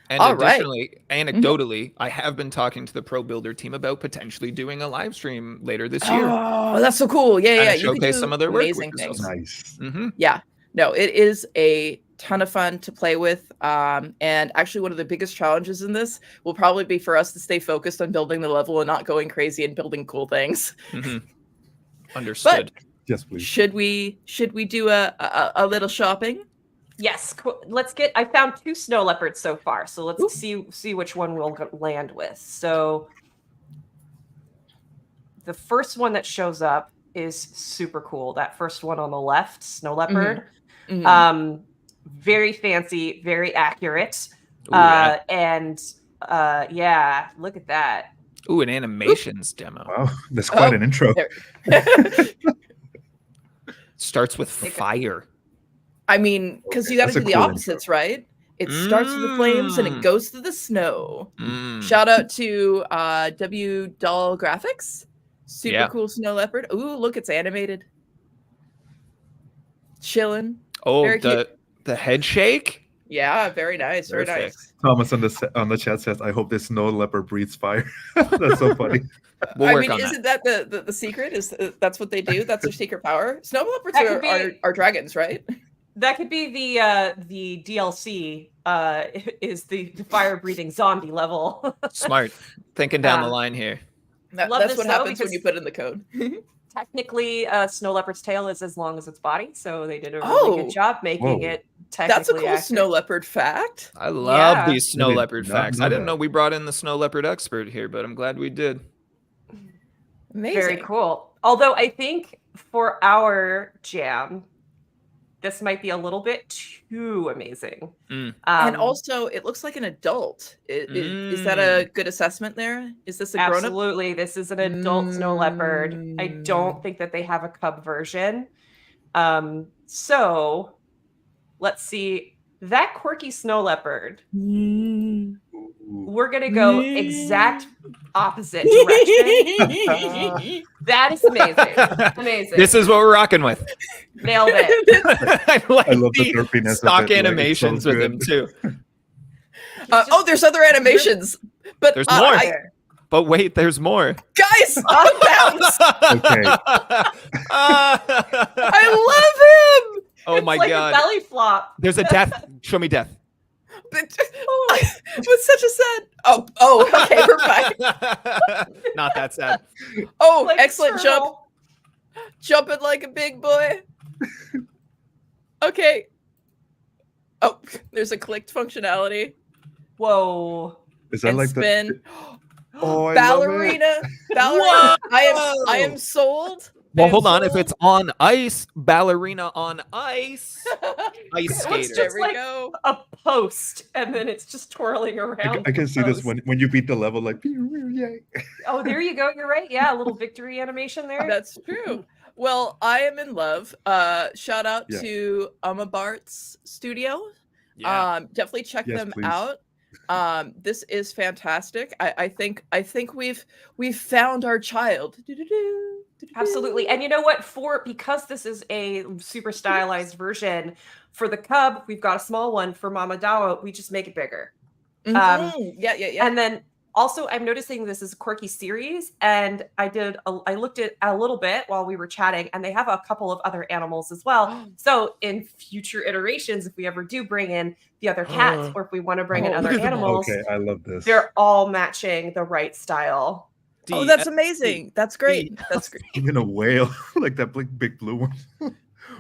And All additionally, anecdotally, I have been talking to the Pro Builder team about potentially doing a live stream later this year. Oh, that's so cool. Yeah. You showcase some of their work. Amazing things. Awesome. Nice. Mm-hmm. Yeah. No, it is a ton of fun to play with. And actually one of the biggest challenges in this will probably be for us to stay focused on building the level and not going crazy and building cool things. Mm-hmm. Understood. But yes, please. Should we do a little shopping? Yes, cool. I found 2 snow leopards so far, so let's see which one we'll land with. So the first one that shows up is super cool. That first one on the left, snow leopard. Mm-hmm. Very fancy, very accurate. Ooh, yeah. And yeah, look at that. Ooh, an animations demo. Wow, that's quite an intro. Starts with fire. I mean, because you got to do the cool opposites, right? It starts with the flames and it goes to the snow. Shout out to W Doll Graphics. Super cool snow leopard. Ooh, look, it's animated. Chilling. Oh, very cute. The head shake? Yeah, very nice. Very Perfect. nice. Thomas on the chat says, "I hope this snow leopard breathes fire." That's so funny. We'll I work mean, on isn't that. that the secret? Is that's what they do? That's their secret power. Snow leopards That could are dragons, right? That could be the DLC. Is the fire breathing zombie level? Smart. Thinking down the line here. Love That's this, what though, happens when because- you put in the code. Technically, snow leopard's tail is as long as its body, so they did a really Oh. good job making Whoa. it technically That's a cool accurate. snow leopard fact. I love Yeah. these snow I did leopard not facts. know I didn't that. know we brought in the snow leopard expert here, but I'm glad we did. Amazing. Very cool. Although I think for our jam, this might be a little bit too amazing. Mm. And also, it looks like an adult. Is that a good assessment there? Is this a grown-up? absolutely, this is an adult snow leopard. I don't think that they have a cub version. So let's see. That quirky snow leopard, Ooh. we're gonna go exact opposite direction. That is amazing. Amazing. This is what we're rocking with. Nailed it. I like I love the the derpiness of stock it, like, it's so animations with good. him too. Oh, there's other animations, but There's more. I- But wait, there's more. guys, unbounce. Okay. I love him. Oh my It's like god. a belly flop. There's a death. Show me death. But, it was such a sad. Oh, okay, we're fine. Not that sad. Oh, Like a excellent jump. turtle. Jumping like a big boy. Okay. Oh, there's a clicked functionality. Whoa. Is that And like spin. Oh, I Ballerina. Ballerina. Whoa! I am sold. Well, I am hold on. If sold. it's on ice, ballerina on ice, ice It looks skater. There just we like- go. A post, and then it's just twirling around. I can see this Post. when you beat the level, like, yay. Oh, there you go. You're right. Yeah, a little victory animation there. That's true. Well, I am in love. Shout out Yeah. to Bart's studio. Yeah. Definitely check Yes, them please. out. This is fantastic. I think we've found our child. Absolutely. And you know what? Because this is a super stylized version, for the cub, we've got a small one. For Mama Dawa, we just make it bigger. Yeah. And then also, I'm noticing this is a quirky series, and I looked at a little bit while we were chatting, and they have a couple of other animals as well. So in future iterations, if we ever do bring in the other cats, or if we want to bring in Oh, other look at them. animals, Okay, I love this. they're all matching the right style. Oh, that's amazing. That's great. That's great. Even a whale, like that big blue one.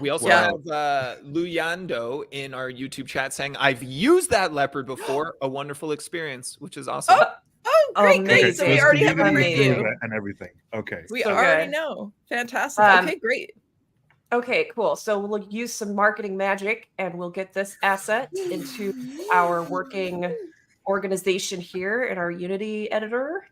We also Yeah. have Luyando in our YouTube chat saying, I've used that leopard before. A wonderful experience, which is awesome. Oh, great. Amazing. So we already have a Amazing. review. and everything. Okay. We So already good. know. Fantastic. Okay, great. Okay, cool. So we'll use some marketing magic, and we'll get this asset into our working organization here in our Unity editor.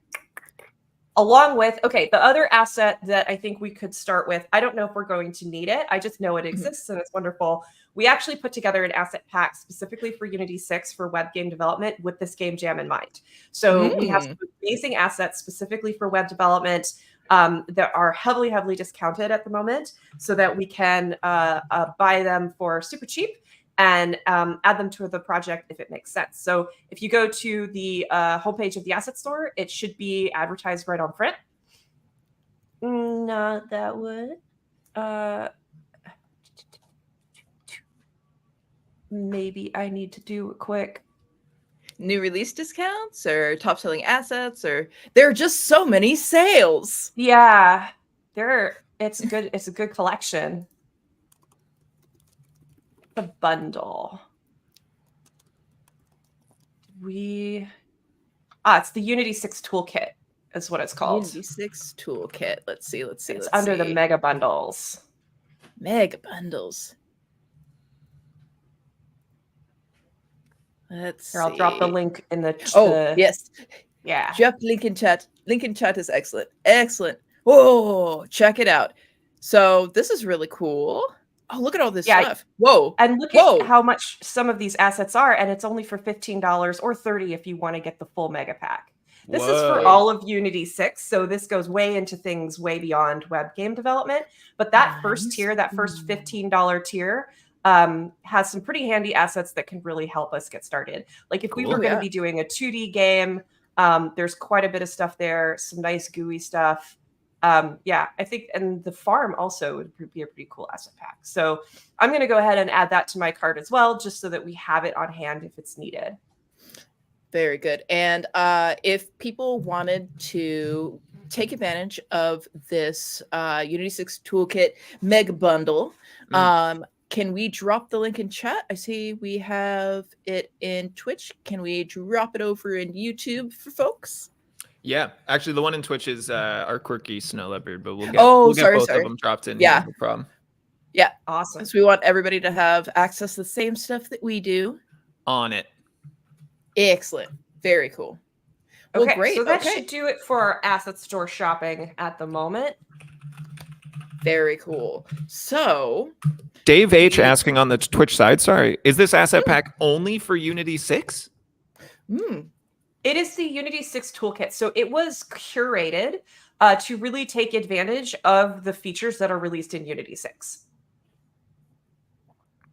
Along with, the other asset that I think we could start with, I don't know if we're going to need it. I just know it exists and it's wonderful. We actually put together an asset pack specifically for Unity 6 for web game development with this game jam in mind. So we have some amazing assets specifically for web development that are heavily, heavily discounted at the moment so that we can buy them for super cheap and add them to the project if it makes sense. So if you go to the homepage of the asset store, it should be advertised right on front. Not that one. Maybe I need to do a quick. New release discounts or top selling assets, or there are just so many sales. Yeah, it's a good collection. The bundle. It's the Unity 6 toolkit is what it's called. Unity 6 toolkit. Let's see. It's under the mega bundles. Mega bundles. Let's see. Here, I'll drop the link in the. Yes. Yeah. Drop link in chat. Link in chat is excellent. Excellent. Whoa, check it out. So this is really cool. Oh, look at all this stuff. Whoa. And look at how much some of these assets are, and it's only for $15 or $30 if you want to get the full mega pack. This is for all of Unity 6, so this goes way into things way beyond web game development. But that first tier, that first $15 tier, has some pretty handy assets that can really help us get started. Like if we Cool. were going to Yeah. be doing a 2D game, there's quite a bit of stuff there, some nice GUI stuff. Yeah, I think, and the farm also would be a pretty cool asset pack. So I'm going to go ahead and add that to my cart as well, just so that we have it on hand if it's needed. Very good. And if people wanted to take advantage of this Unity 6 Toolkit Mega Bundle, can we drop the link in chat? I see we have it in Twitch. Can we drop it over in YouTube for folks? Yeah, actually, the one in Twitch is our quirky snow leopard, but we'll get, sorry, both sorry. of them dropped in. Yeah. No problem. Yeah. Awesome. Because we want everybody to have access to the same stuff that we do. On it. Excellent. Very cool. Well, Okay, great. so that Okay. should do it for our asset store shopping at the moment. Very cool. So, Dave H asking on the Twitch side, sorry, is this asset pack only for Unity 6? It is the Unity 6 toolkit. So it was curated to really take advantage of the features that are released in Unity 6.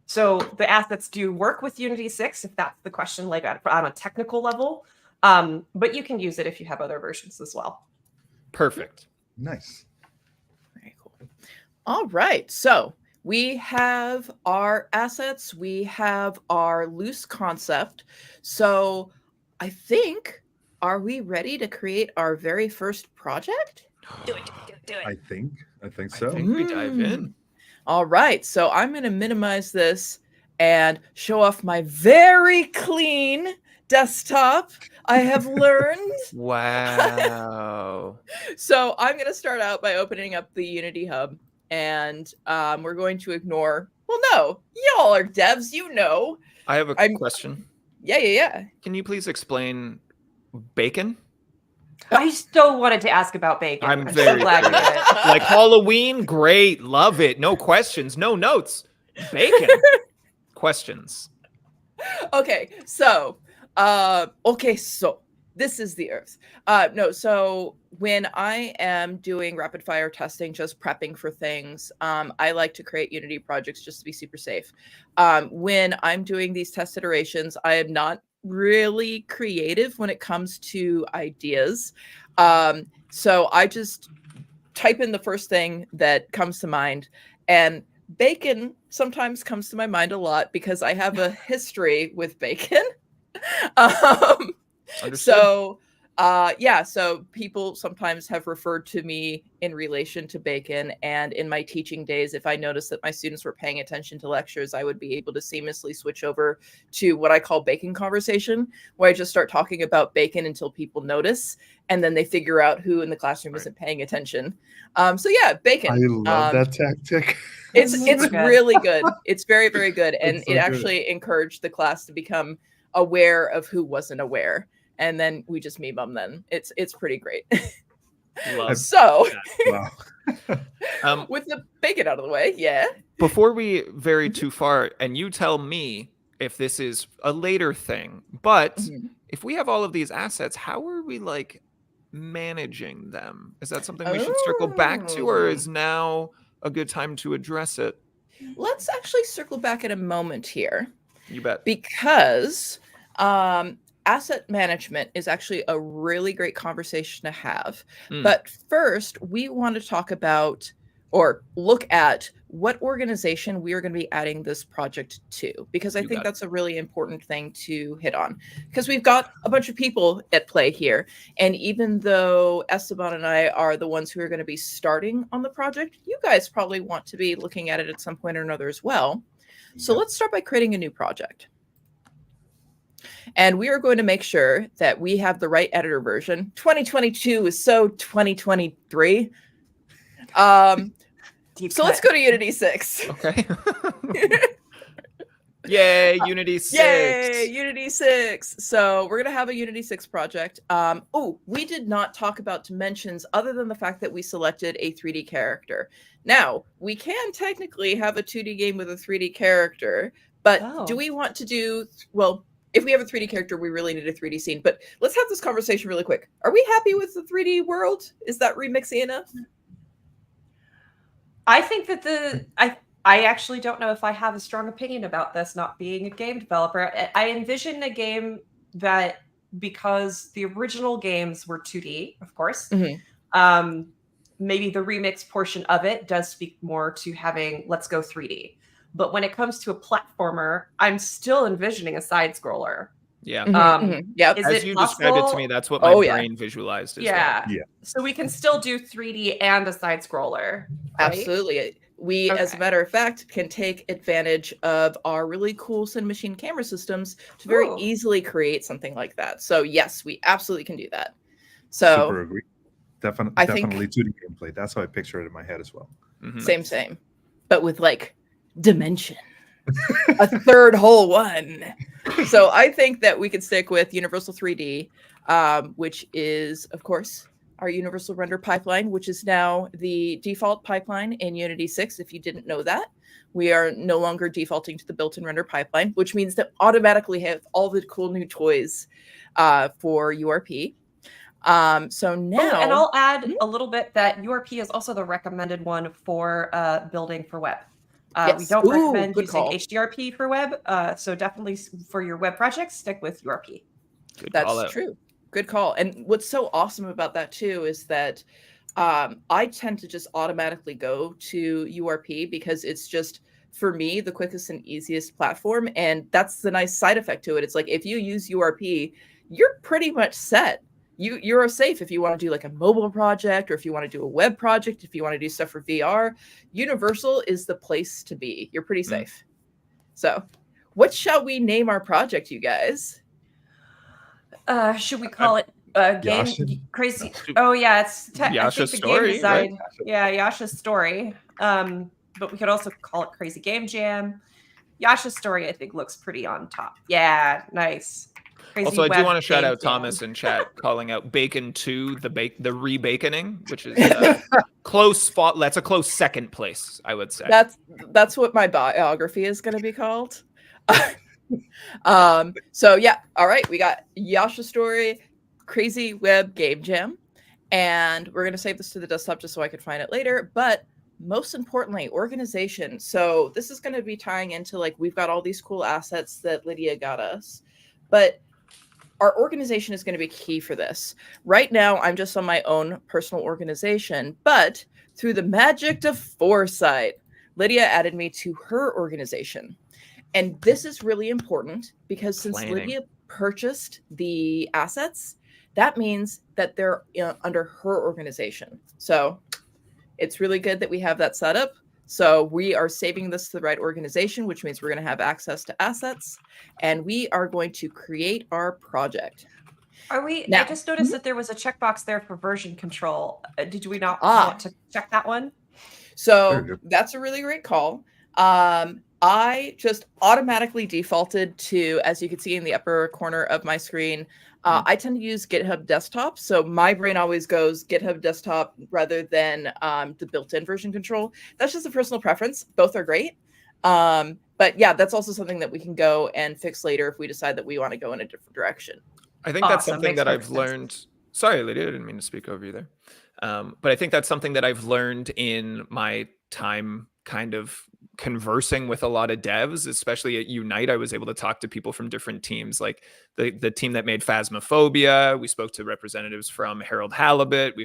So the assets do work with Unity 6, if that's the question, like on a technical level. But you can use it if you have other versions as well. Perfect. Nice. very cool. All right. So, we have our assets, we have our loose concept. So, I think, are we ready to create our very first project? Do it. I think so. I think we dive in. All right. So I'm going to minimize this and show off my very clean desktop. I have learned. Wow. So I'm going to start out by opening up the Unity Hub, and we're going to ignore. Well, no, y'all are devs, you know. I have a question. Yeah. Can you please explain bacon? I still wanted to ask about bacon. I'm so very glad you did curious. it. Like Halloween, great, love it. No questions, no notes. Bacon. Questions. Okay, so this is the Earth. So when I am doing rapid fire testing, just prepping for things, I like to create Unity projects just to be super safe. When I'm doing these test iterations, I am not really creative when it comes to ideas. So I just type in the first thing that comes to mind, and bacon sometimes comes to my mind a lot because I have a history with bacon. Understood. So people sometimes have referred to me in relation to bacon, and in my teaching days, if I noticed that my students were paying attention to lectures, I would be able to seamlessly switch over to what I call bacon conversation, where I just start talking about bacon until people notice, and then they figure out who in the classroom isn't paying attention. Bacon. I love that tactic. It's good. really good. It's very, very good, and It's so it good. actually encouraged the class to become aware of who wasn't aware. And then we just meme them. Then it's pretty great. Love So, Wow. with the bacon out of the way, yeah. Before we vary too far, and you tell me if this is a later thing, but if we have all of these assets, how are we like managing them? Is that something we should circle back to, or is now a good time to address it? Let's actually circle back in a moment here, You bet. because asset management is actually a really great conversation to have. But first, we want to talk about or look at what organization we are going to be adding this project to, because I think that's a really important thing to hit on, because we've got a bunch of people at play here. And even though Esteban and I are the ones who are going to be starting on the project, you guys probably want to be looking at it at some point or another as well. So let's start by creating a new project. And we are going to make sure that we have the right editor version. 2022 is so 2023. So let's go to Unity 6. Okay. Yay, Unity 6. Yay, Unity 6. So we're going to have a Unity 6 project. We did not talk about dimensions other than the fact that we selected a 3D character. Now, we can technically have a 2D game with a 3D character, but do we want to do, well, if we have a 3D character, we really need a 3D scene. But let's have this conversation really quick. Are we happy with the 3D world? Is that remixy enough? I think that I actually don't know if I have a strong opinion about this, not being a game developer. I envision a game that, because the original games were 2D, of course, maybe the remix portion of it does speak more to having let's go 3D. But when it comes to a platformer, I'm still envisioning a side scroller. Yeah. Yep. Is As it you possible? described it to me, that's what my Oh, yeah. brain visualized as Yeah. Yeah. So we can still do 3D and a side scroller. Right? Absolutely. We, as a Okay. matter of fact, can take advantage of our really cool Sin Machine camera systems to very Ooh. easily create something like that. So yes, we absolutely can do that. So Super agree. I think- Definitely 2D gameplay. That's how I picture it in my head as well. Mhm. same, but with like dimension, a third whole one. So I think that we could stick with Universal 3D, which is, of course, our Universal Render pipeline, which is now the default pipeline in Unity 6. If you didn't know that, we are no longer defaulting to the built-in render pipeline, which means that automatically have all the cool new toys for URP. So now, and I'll add a little bit that URP is also the recommended one for building for web. We Yes. don't Ooh, recommend good using call. HDRP for web. So definitely for your web projects, stick with URP. Good call That's out. true. Good call. And what's so awesome about that too is that I tend to just automatically go to URP because it's just, for me, the quickest and easiest platform. And that's the nice side effect to it. It's like, if you use URP, you're pretty much set. You're safe if you want to do like a mobile project, or if you want to do a web project, if you want to do stuff for VR. Universal is the place to be. You're pretty safe. So what shall we name our project, you guys? Should we call it game Yasha? crazy? Oh yeah, it's I Yasha's think the game Story, design. right? Yeah, Yasha's Story. But we could also call it Crazy Game Jam. Yasha's Story, I think, looks pretty on top. Yeah, nice. Crazy Also, I do Web want to shout Game out Jam. Thomas in chat calling out Bacon 2, the rebaconing, which is close. That's a close second place, I would say. That's what my biography is going to be called. So yeah, all right, we got Yasha Story, Crazy Web Game Jam, and we're going to save this to the desktop just so I could find it later. But most importantly, organization. So this is going to be tying into, like, we've got all these cool assets that Lydia got us, but our organization is going to be key for this. Right now, I'm just on my own personal organization, but through the magic of foresight, Lydia added me to her organization. And this is really important because since Planning. Lydia purchased the assets, that means that they're under her organization. So it's really good that we have that set up. So we are saving this to the right organization, which means we're going to have access to assets, and we are going to create our project. Are we? Now- I just noticed that there was a checkbox there for version control. Did we not want to check that one? So Very good. that's a really great call. I just automatically defaulted to, as you can see in the upper corner of my screen, I tend to use GitHub Desktop. So my brain always goes GitHub Desktop rather than the built-in version control. That's just a personal preference. Both are great. But yeah, that's also something that we can go and fix later if we decide that we want to go in a different direction. I think that's Awesome. something Makes that I've perfect sense. learned. Sorry, Lydia, I didn't mean to speak over you there. But I think that's something that I've learned in my time kind of conversing with a lot of devs, especially at Unite. I was able to talk to people from different teams, like the team that made Phasmophobia. We spoke to representatives from Harold Halibut.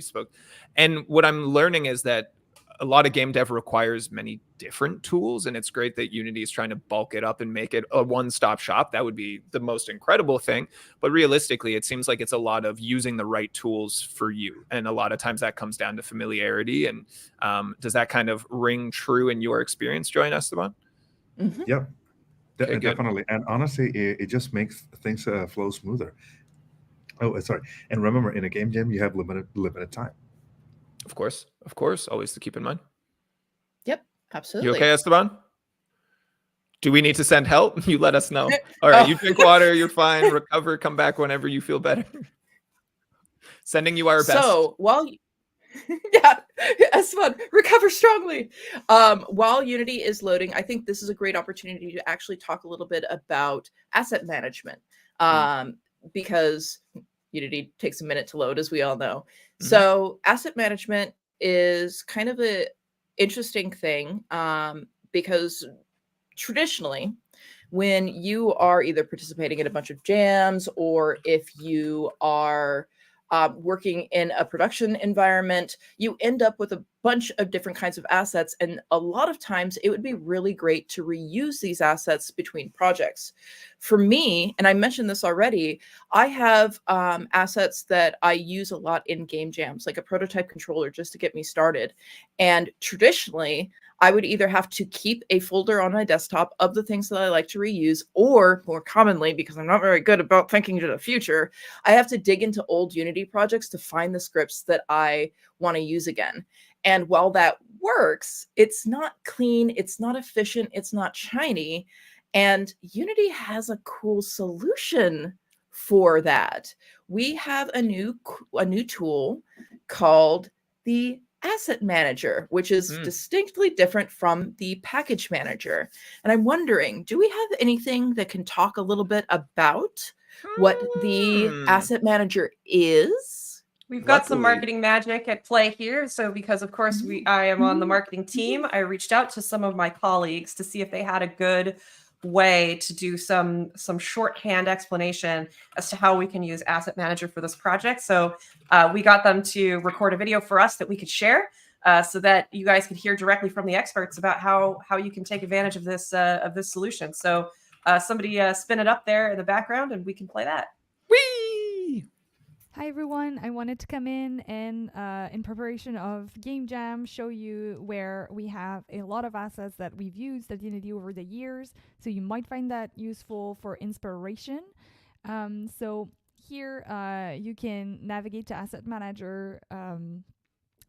And what I'm learning is that a lot of game dev requires many different tools, and it's great that Unity is trying to bulk it up and make it a one-stop shop. That would be the most incredible thing. But realistically, it seems like it's a lot of using the right tools for you. And a lot of times that comes down to familiarity. And does that kind of ring true in your experience, Joy and Esteban? Mm-hmm. Yep. Okay, good. Definitely. And honestly, it just makes things flow smoother. Oh, sorry. And remember, in a game jam, you have limited time. Of course, always to keep in mind. Yep, absolutely. You okay, Esteban? Do we need to send help? You let us know. All right, you drink water, you're fine. Recover, come back whenever you feel better. Sending you our best. So while yeah, Esteban, recover strongly. While Unity is loading, I think this is a great opportunity to actually talk a little bit about asset management, because Unity takes a minute to load, as we all know. So asset management is kind of a interesting thing, because traditionally, when you are either participating in a bunch of jams or if you are working in a production environment, you end up with a bunch of different kinds of assets. And a lot of times it would be really great to reuse these assets between projects. For me, and I mentioned this already, I have assets that I use a lot in game jams, like a prototype controller just to get me started. And traditionally, I would either have to keep a folder on my desktop of the things that I like to reuse, or more commonly, because I'm not very good about thinking to the future, I have to dig into old Unity projects to find the scripts that I want to use again. And while that works, it's not clean, it's not efficient, it's not shiny. And Unity has a cool solution for that. We have a new tool called the Asset Manager, which is distinctly different from the Package Manager. And I'm wondering, do we have anything that can talk a little bit about what the Asset Manager is? We've got some marketing magic at play here. So because of course I am on the marketing team, I reached out to some of my colleagues to see if they had a good way to do some shorthand explanation as to how we can use Asset Manager for this project. So we got them to record a video for us that we could share so that you guys could hear directly from the experts about how you can take advantage of this solution. So somebody spin it up there in the background and we can play that. Whee! Hi everyone, I wanted to come in and in preparation of Game Jam show you where we have a lot of assets that we've used at Unity over the years, so you might find that useful for inspiration. So here you can navigate to Asset Manager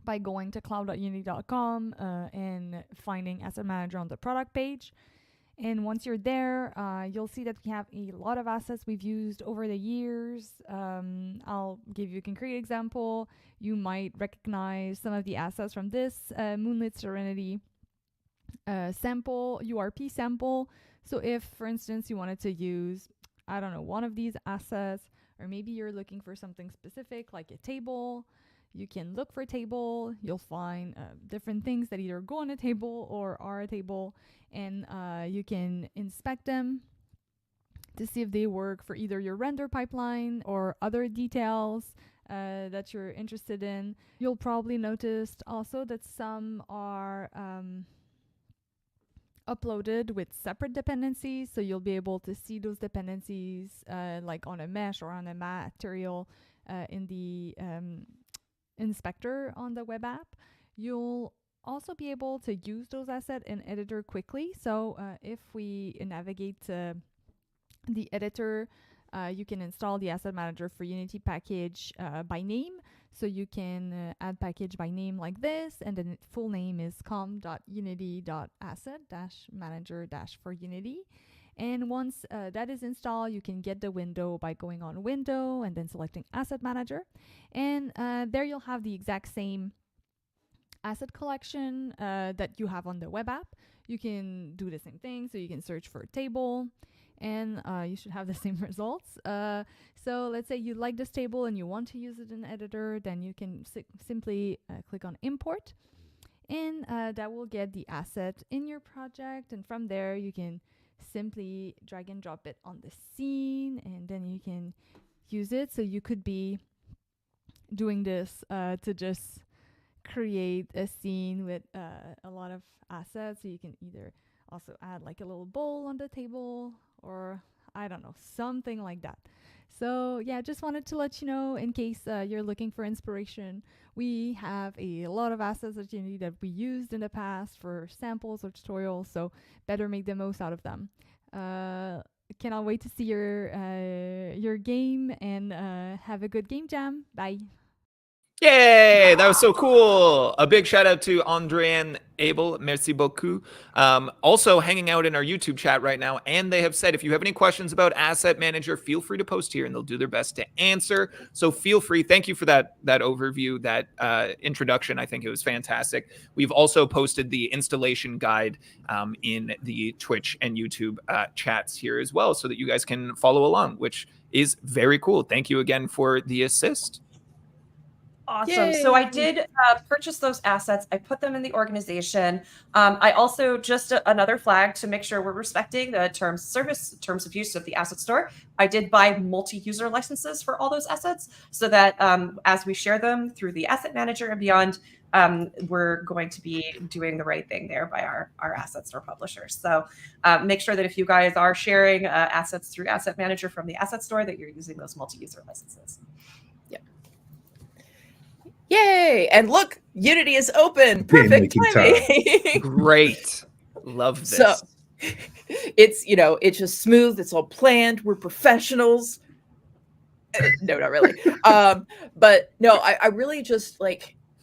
by going to cloud.unity.com and finding Asset Manager on the product page. And once you're there, you'll see that we have a lot of assets we've used over the years. I'll give you a concrete example. You might recognize some of the assets from this Moonlit Serenity sample, URP sample. So if, for instance, you wanted to use, I don't know, one of these assets, or maybe you're looking for something specific like a table, you can look for a table. You'll find different things that either go on a table or are a table, and you can inspect them to see if they work for either your render pipeline or other details that you're interested in. You'll probably notice also that some are uploaded with separate dependencies, so you'll be able to see those dependencies like on a mesh or on a material in the inspector on the web app. You'll also be able to use those assets in editor quickly. So if we navigate to the editor, you can install the Asset Manager for Unity package by name. So you can add package by name like this, and then its full name is com.unity.asset-manager-for-unity. And once that is installed, you can get the window by going on Window and then selecting Asset Manager. And there you'll have the exact same asset collection that you have on the web app. You can do the same thing. So you can search for a table and you should have the same results. So let's say you like this table and you want to use it in editor, then you can simply click on Import. And that will get the asset in your project. And from there, you can simply drag and drop it on the scene, and then you can use it. So you could be doing this to just create a scene with a lot of assets. So you can either also add like a little bowl on the table, or I don't know, something like that. So yeah, just wanted to let you know in case you're looking for inspiration. We have a lot of assets at Unity that we used in the past for samples or tutorials, so better make the most out of them. Cannot wait to see your game, and have a good game jam. Bye. Yay, that was so cool. A big shout out to Andréan Abel. Merci beaucoup. Also hanging out in our YouTube chat right now. And they have said, if you have any questions about Asset Manager, feel free to post here and they'll do their best to answer. So feel free. Thank you for that overview, that introduction. I think it was fantastic. We've also posted the installation guide in the Twitch and YouTube chats here as well, so that you guys can follow along, which is very cool. Thank you again for the assist. Awesome. So I Yay. did purchase those assets. I put them in the organization. I also just another flag to make sure we're respecting the terms of use of the asset store. I did buy multi-user licenses for all those assets so that as we share them through the asset manager and beyond, we're going to be doing the right thing there by our asset store publishers. So make sure that if you guys are sharing assets through asset manager from the asset store, that you're using those multi-user licenses. Yay! And look, Unity is open. Perfect Game-making timing. Great. Love this. So it's, it's just smooth. It's all planned. We're professionals. No, not really. But no, I really just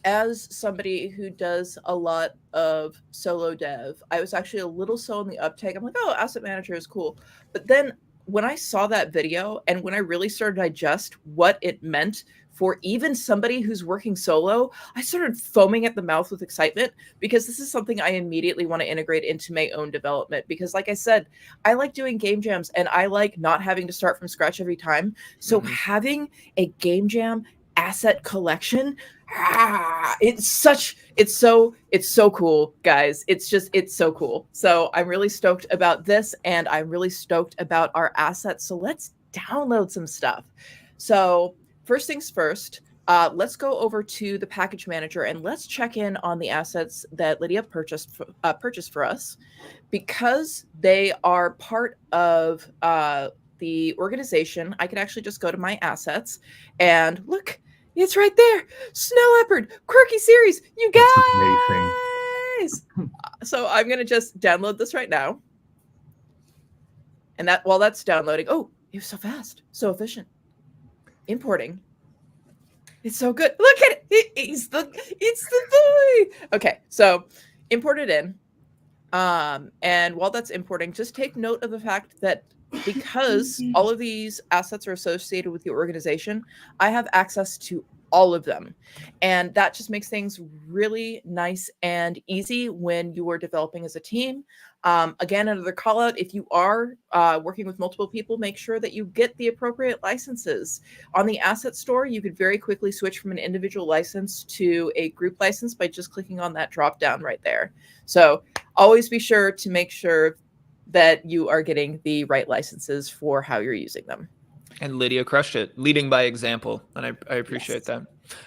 as somebody who does a lot of solo dev, I was actually a little slow in the uptake. I'm like, oh, asset manager is cool. But then when I saw that video and when I really started to digest what it meant for even somebody who's working solo, I started foaming at the mouth with excitement because this is something I immediately want to integrate into my own development. Because like I said, I like doing game jams and I like not having to start from scratch every time. So having a game jam asset collection, it's so cool, guys. It's so cool. So I'm really stoked about this and I'm really stoked about our assets. So let's download some stuff. So first things first, let's go over to the package manager and let's check in on the assets that Lydia purchased for us. Because they are part of the organization, I can actually just go to my assets and look, it's right there. Snow Leopard, quirky series, you guys. So I'm going to just download this right now. And while that's downloading, oh, it was so fast, so efficient. Importing. It's so good. Look at it. It's the boy. Okay, so import it in. And while that's importing, just take note of the fact that because all of these assets are associated with the organization, I have access to all of them. And that just makes things really nice and easy when you are developing as a team. Again, another call out, if you are working with multiple people, make sure that you get the appropriate licenses. On the asset store, you could very quickly switch from an individual license to a group license by just clicking on that drop down right there. So always be sure to make sure that you are getting the right licenses for how you're using them. And Lydia crushed it, leading by example. And I appreciate that.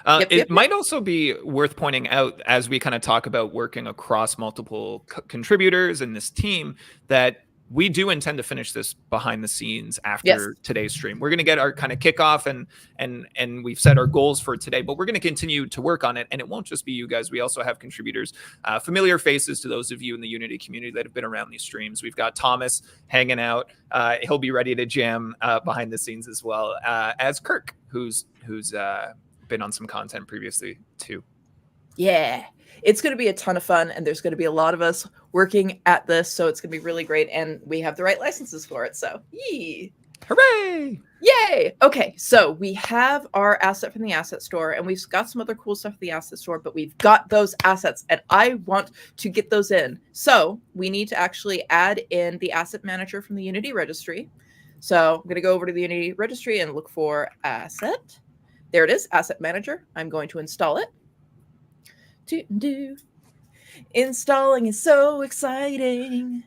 Yep. Might also be worth pointing out as we kind of talk about working across multiple contributors in this team that we do intend to finish this behind the scenes after today's stream. We're going to get our kind of kickoff and we've set our goals for today, but we're going to continue to work on it. And it won't just be you guys. We also have contributors, familiar faces to those of you in the Unity community that have been around these streams. We've got Thomas hanging out. He'll be ready to jam behind the scenes as well as Kirk, who's been on some content previously too. Yeah, it's going to be a ton of fun and there's going to be a lot of us working at this. So it's going to be really great. And we have the right licenses for it. So yee. Hooray! Yay! Okay, so we have our asset from the asset store and we've got some other cool stuff at the asset store, but we've got those assets and I want to get those in. So we need to actually add in the asset manager from the Unity registry. So I'm going to go over to the Unity registry and look for asset. There it is, asset manager. I'm going to install it. Installing is so exciting.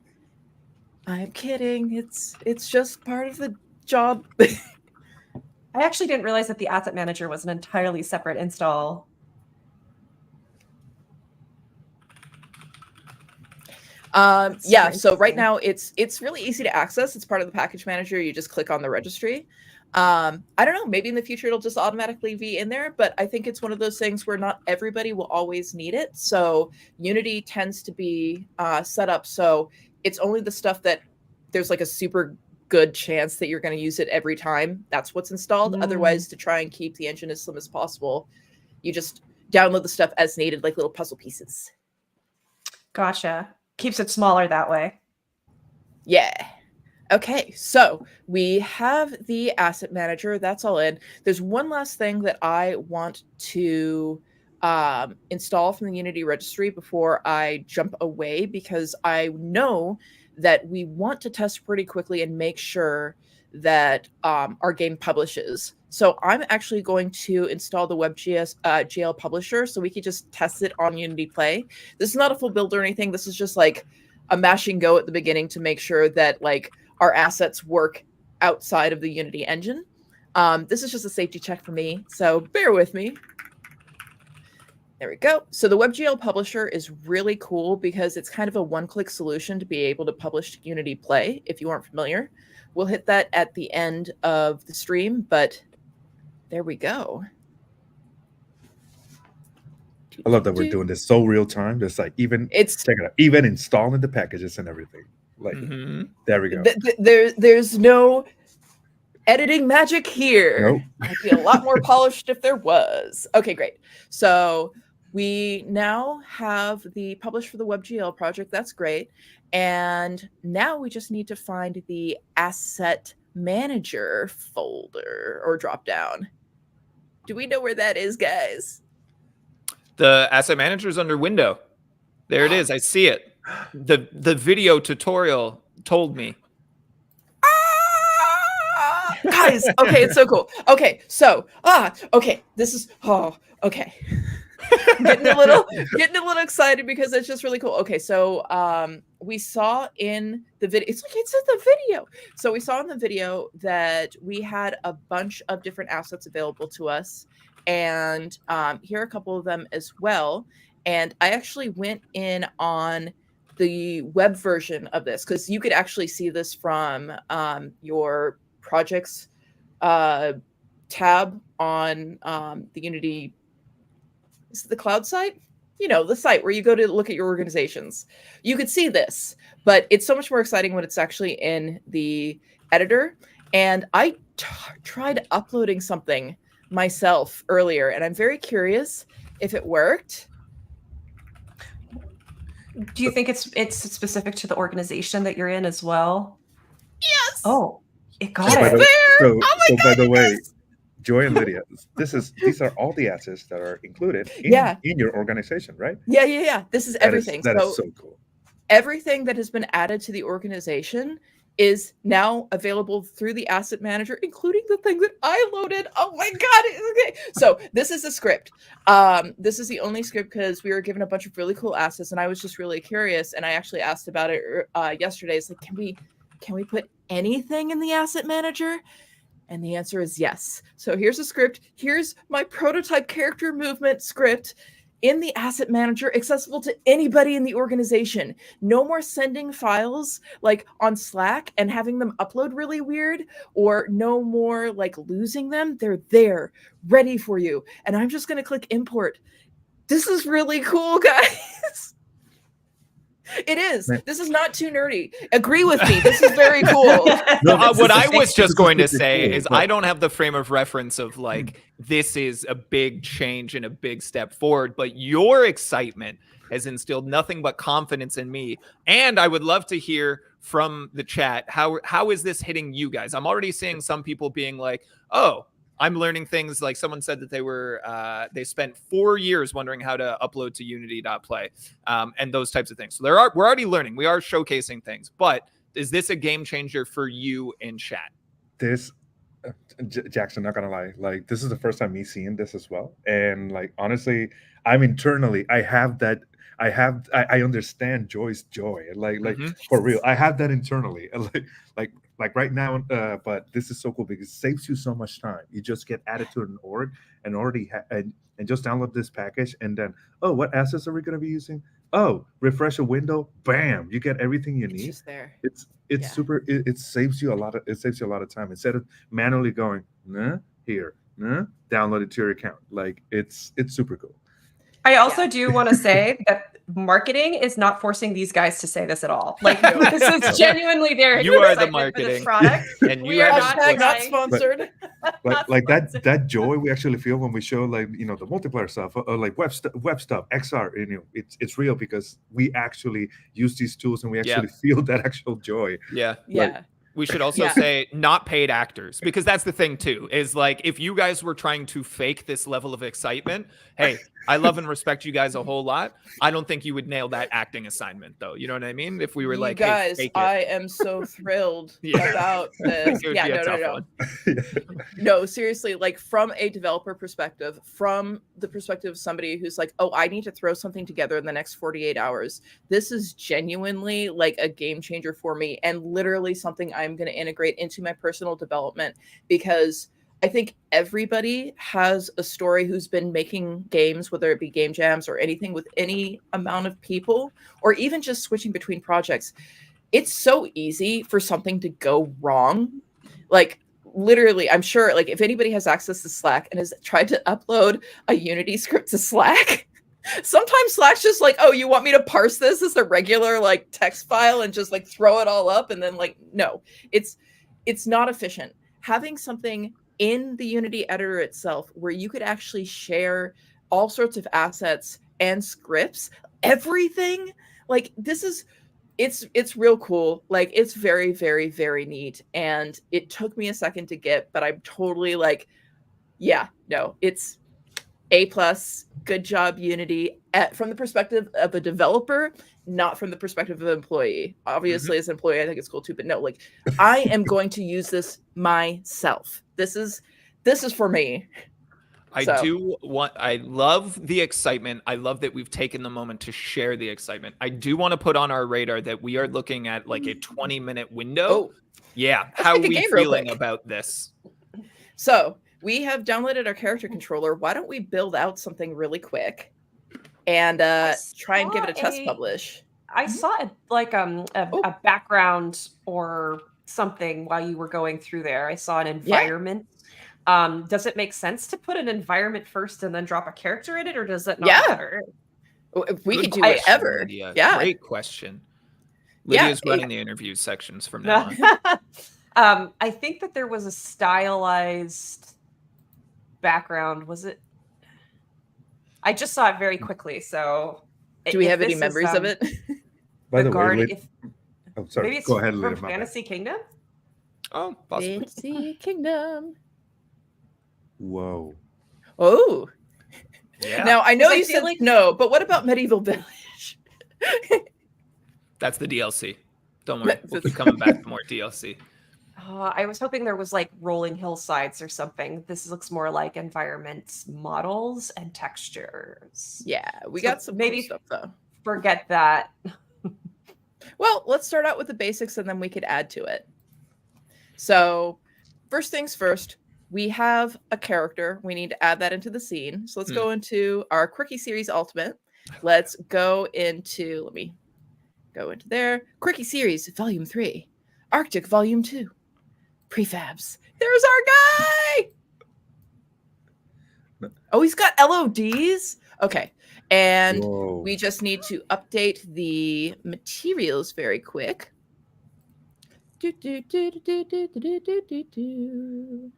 I'm kidding. It's just part of the job. I actually didn't realize that the asset manager was an entirely separate install. Yeah, so right now it's really easy to access. It's part of the package manager. You just click on the registry. I don't know, maybe in the future it'll just automatically be in there, but I think it's one of those things where not everybody will always need it. So Unity tends to be set up so it's only the stuff that there's like a super good chance that you're going to use it every time. That's what's installed. Otherwise, to try and keep the engine as slim as possible, you just download the stuff as needed, like little puzzle pieces. Gotcha. Keeps it smaller that way. Yeah. Okay, so we have the asset manager. That's all in. There's one last thing that I want to install from the Unity registry before I jump away, because I know that we want to test pretty quickly and make sure that our game publishes. So I'm actually going to install the WebGL publisher so we can just test it on Unity Play. This is not a full build or anything. This is just like a mash and go at the beginning to make sure that like our assets work outside of the Unity engine. This is just a safety check for me, so bear with me. There we go. So the WebGL publisher is really cool because it's kind of a one-click solution to be able to publish to Unity Play, if you aren't familiar. We'll hit that at the end of the stream, but there we go. I love that we're doing this so real time. There's like even check it out, even installing the packages and everything. Like there we go. There's no editing magic here. Nope. I'd be a lot more polished if there was. Okay, great. So we now have the publish for the WebGL project. That's great. And now we just need to find the asset manager folder or drop down. Do we know where that is, guys? The asset manager is under window. There it is. I see it. The video tutorial told me. Guys, okay, it's so cool. Okay, so okay, this is okay. getting a little excited because it's just really cool. Okay, so we saw in the video, it's in the video. So we saw in the video that we had a bunch of different assets available to us, and here are a couple of them as well. And I actually went in on the web version of this because you could actually see this from your projects tab on the Unity. Is it the cloud site? You know, the site where you go to look at your organizations. You could see this, but it's so much more exciting when it's actually in the editor. And I tried uploading something myself earlier, and I'm very curious if it worked. Do you think it's specific to the organization that you're in as well? Yes. Oh, it got It's it. there. So by the way, Joy and Lydia, these are all the assets that are included in your organization, right? Yeah. This is everything. That is so cool. Everything that has been added to the organization is now available through the asset manager, including the thing that I loaded. Oh my God. Okay. So this is a script. This is the only script because we were given a bunch of really cool assets and I was just really curious. And I actually asked about it yesterday. It's like, can we put anything in the asset manager? And the answer is yes. So here's a script. Here's my prototype character movement script in the asset manager, accessible to anybody in the organization. No more sending files like on Slack and having them upload really weird, or no more like losing them. They're there, ready for you. And I'm just going to click import. This is really cool, guys. It is. This is not too nerdy. Agree with me. This is very cool. What I was just going to say is I don't have the frame of reference of like, this is a big change and a big step forward, but your excitement has instilled nothing but confidence in me. And I would love to hear from the chat, how is this hitting you guys? I'm already seeing some people being like, oh, I'm learning things. Like someone said that they spent 4 years wondering how to upload to unity.play and those types of things. So we're already learning. We are showcasing things. But is this a game changer for you in chat? This, Jackson, not gonna lie, like this is the first time me seeing this as well. And like honestly, I'm internally, I understand Joy's joy. Like for real, I have that internally. Like right now, but this is so cool because it saves you so much time. You just get added to an org and and just download this package, and then what assets are we going to be using? Oh, refresh a window, bam! You get everything you need. It's just there. It's super. It saves you a lot of time instead of manually going download it to your account. Like it's super cool. I also do want to say that marketing is not forcing these guys to say this at all. Like this is genuinely their you are the excitement marketing for this product. and We you are have not sponsored. Like that joy we actually feel when we show like the multiplayer stuff or like web stuff, XR. It's real because we actually use these tools and we actually feel that actual joy. Yeah. We should also Yeah. say not paid actors, because that's the thing too, is like if you guys were trying to fake this level of excitement, hey, I love and respect you guys a whole lot. I don't think you would nail that acting assignment, though. You know what I mean? If we were You like, guys, hey, fake it. I am so thrilled Yeah. about I this. think it would Yeah, be a no, no, tough no. one. No, seriously, like from a developer perspective, from the perspective of somebody who's like, oh, I need to throw something together in the next 48 hours. This is genuinely like a game changer for me and literally something I'm going to integrate into my personal development, because I think everybody has a story who's been making games, whether it be game jams or anything with any amount of people, or even just switching between projects. It's so easy for something to go wrong. Like literally, I'm sure like if anybody has access to Slack and has tried to upload a Unity script to Slack, sometimes Slack's just like, oh, you want me to parse this as a regular like text file and just like throw it all up? And then like, no, it's not efficient. Having something in the Unity editor itself where you could actually share all sorts of assets and scripts, everything, like this is, it's real cool. Like it's very, very, very neat. And it took me a second to get, but I'm totally like, yeah, no, it's A+, good job, Unity, from the perspective of a developer, not from the perspective of an employee. Obviously, as an employee, I think it's cool too, but no, like I am going to use this myself. This is for me. I love the excitement. I love that we've taken the moment to share the excitement. I do want to put on our radar that we are looking at like a 20-minute window. Oh, yeah. let's How are make a we game real feeling quick. about this? So we have downloaded our character controller. Why don't we build out something really quick and try and give it a test publish? I saw a background or something while you were going through there. I saw an environment. Does it make sense to put an environment first and then drop a character in it, or does it not matter? If we Good could do question, whatever. Lydia. Yeah. Great question. Lydia's running the interview sections from now on. I think that there was a stylized background. Was it? I just saw it very quickly. So, do we have any memories of it? By the way, oh, sorry. Maybe it's Go ahead, from Lydia. Fantasy Kingdom. Oh, possibly. Fantasy Kingdom. Whoa. Oh. Yeah. Now I know I you feel said like- no, but what about Medieval Village? That's the DLC. Don't worry. We'll be coming back for more DLC. I was hoping there was like rolling hillsides or something. This looks more like environments, models, and textures. Yeah, we So got some maybe- cool stuff though. Forget that. Well, let's start out with the basics and then we could add to it. So, first things first, we have a character. We need to add that into the scene. So let's go into our Quirky Series Ultimate. Let's go into, let me go into there. Quirky Series Volume 3, Arctic Volume 2, Prefabs. There's our guy! Oh, he's got LODs? Okay. And Whoa. we just need to update the materials very quick.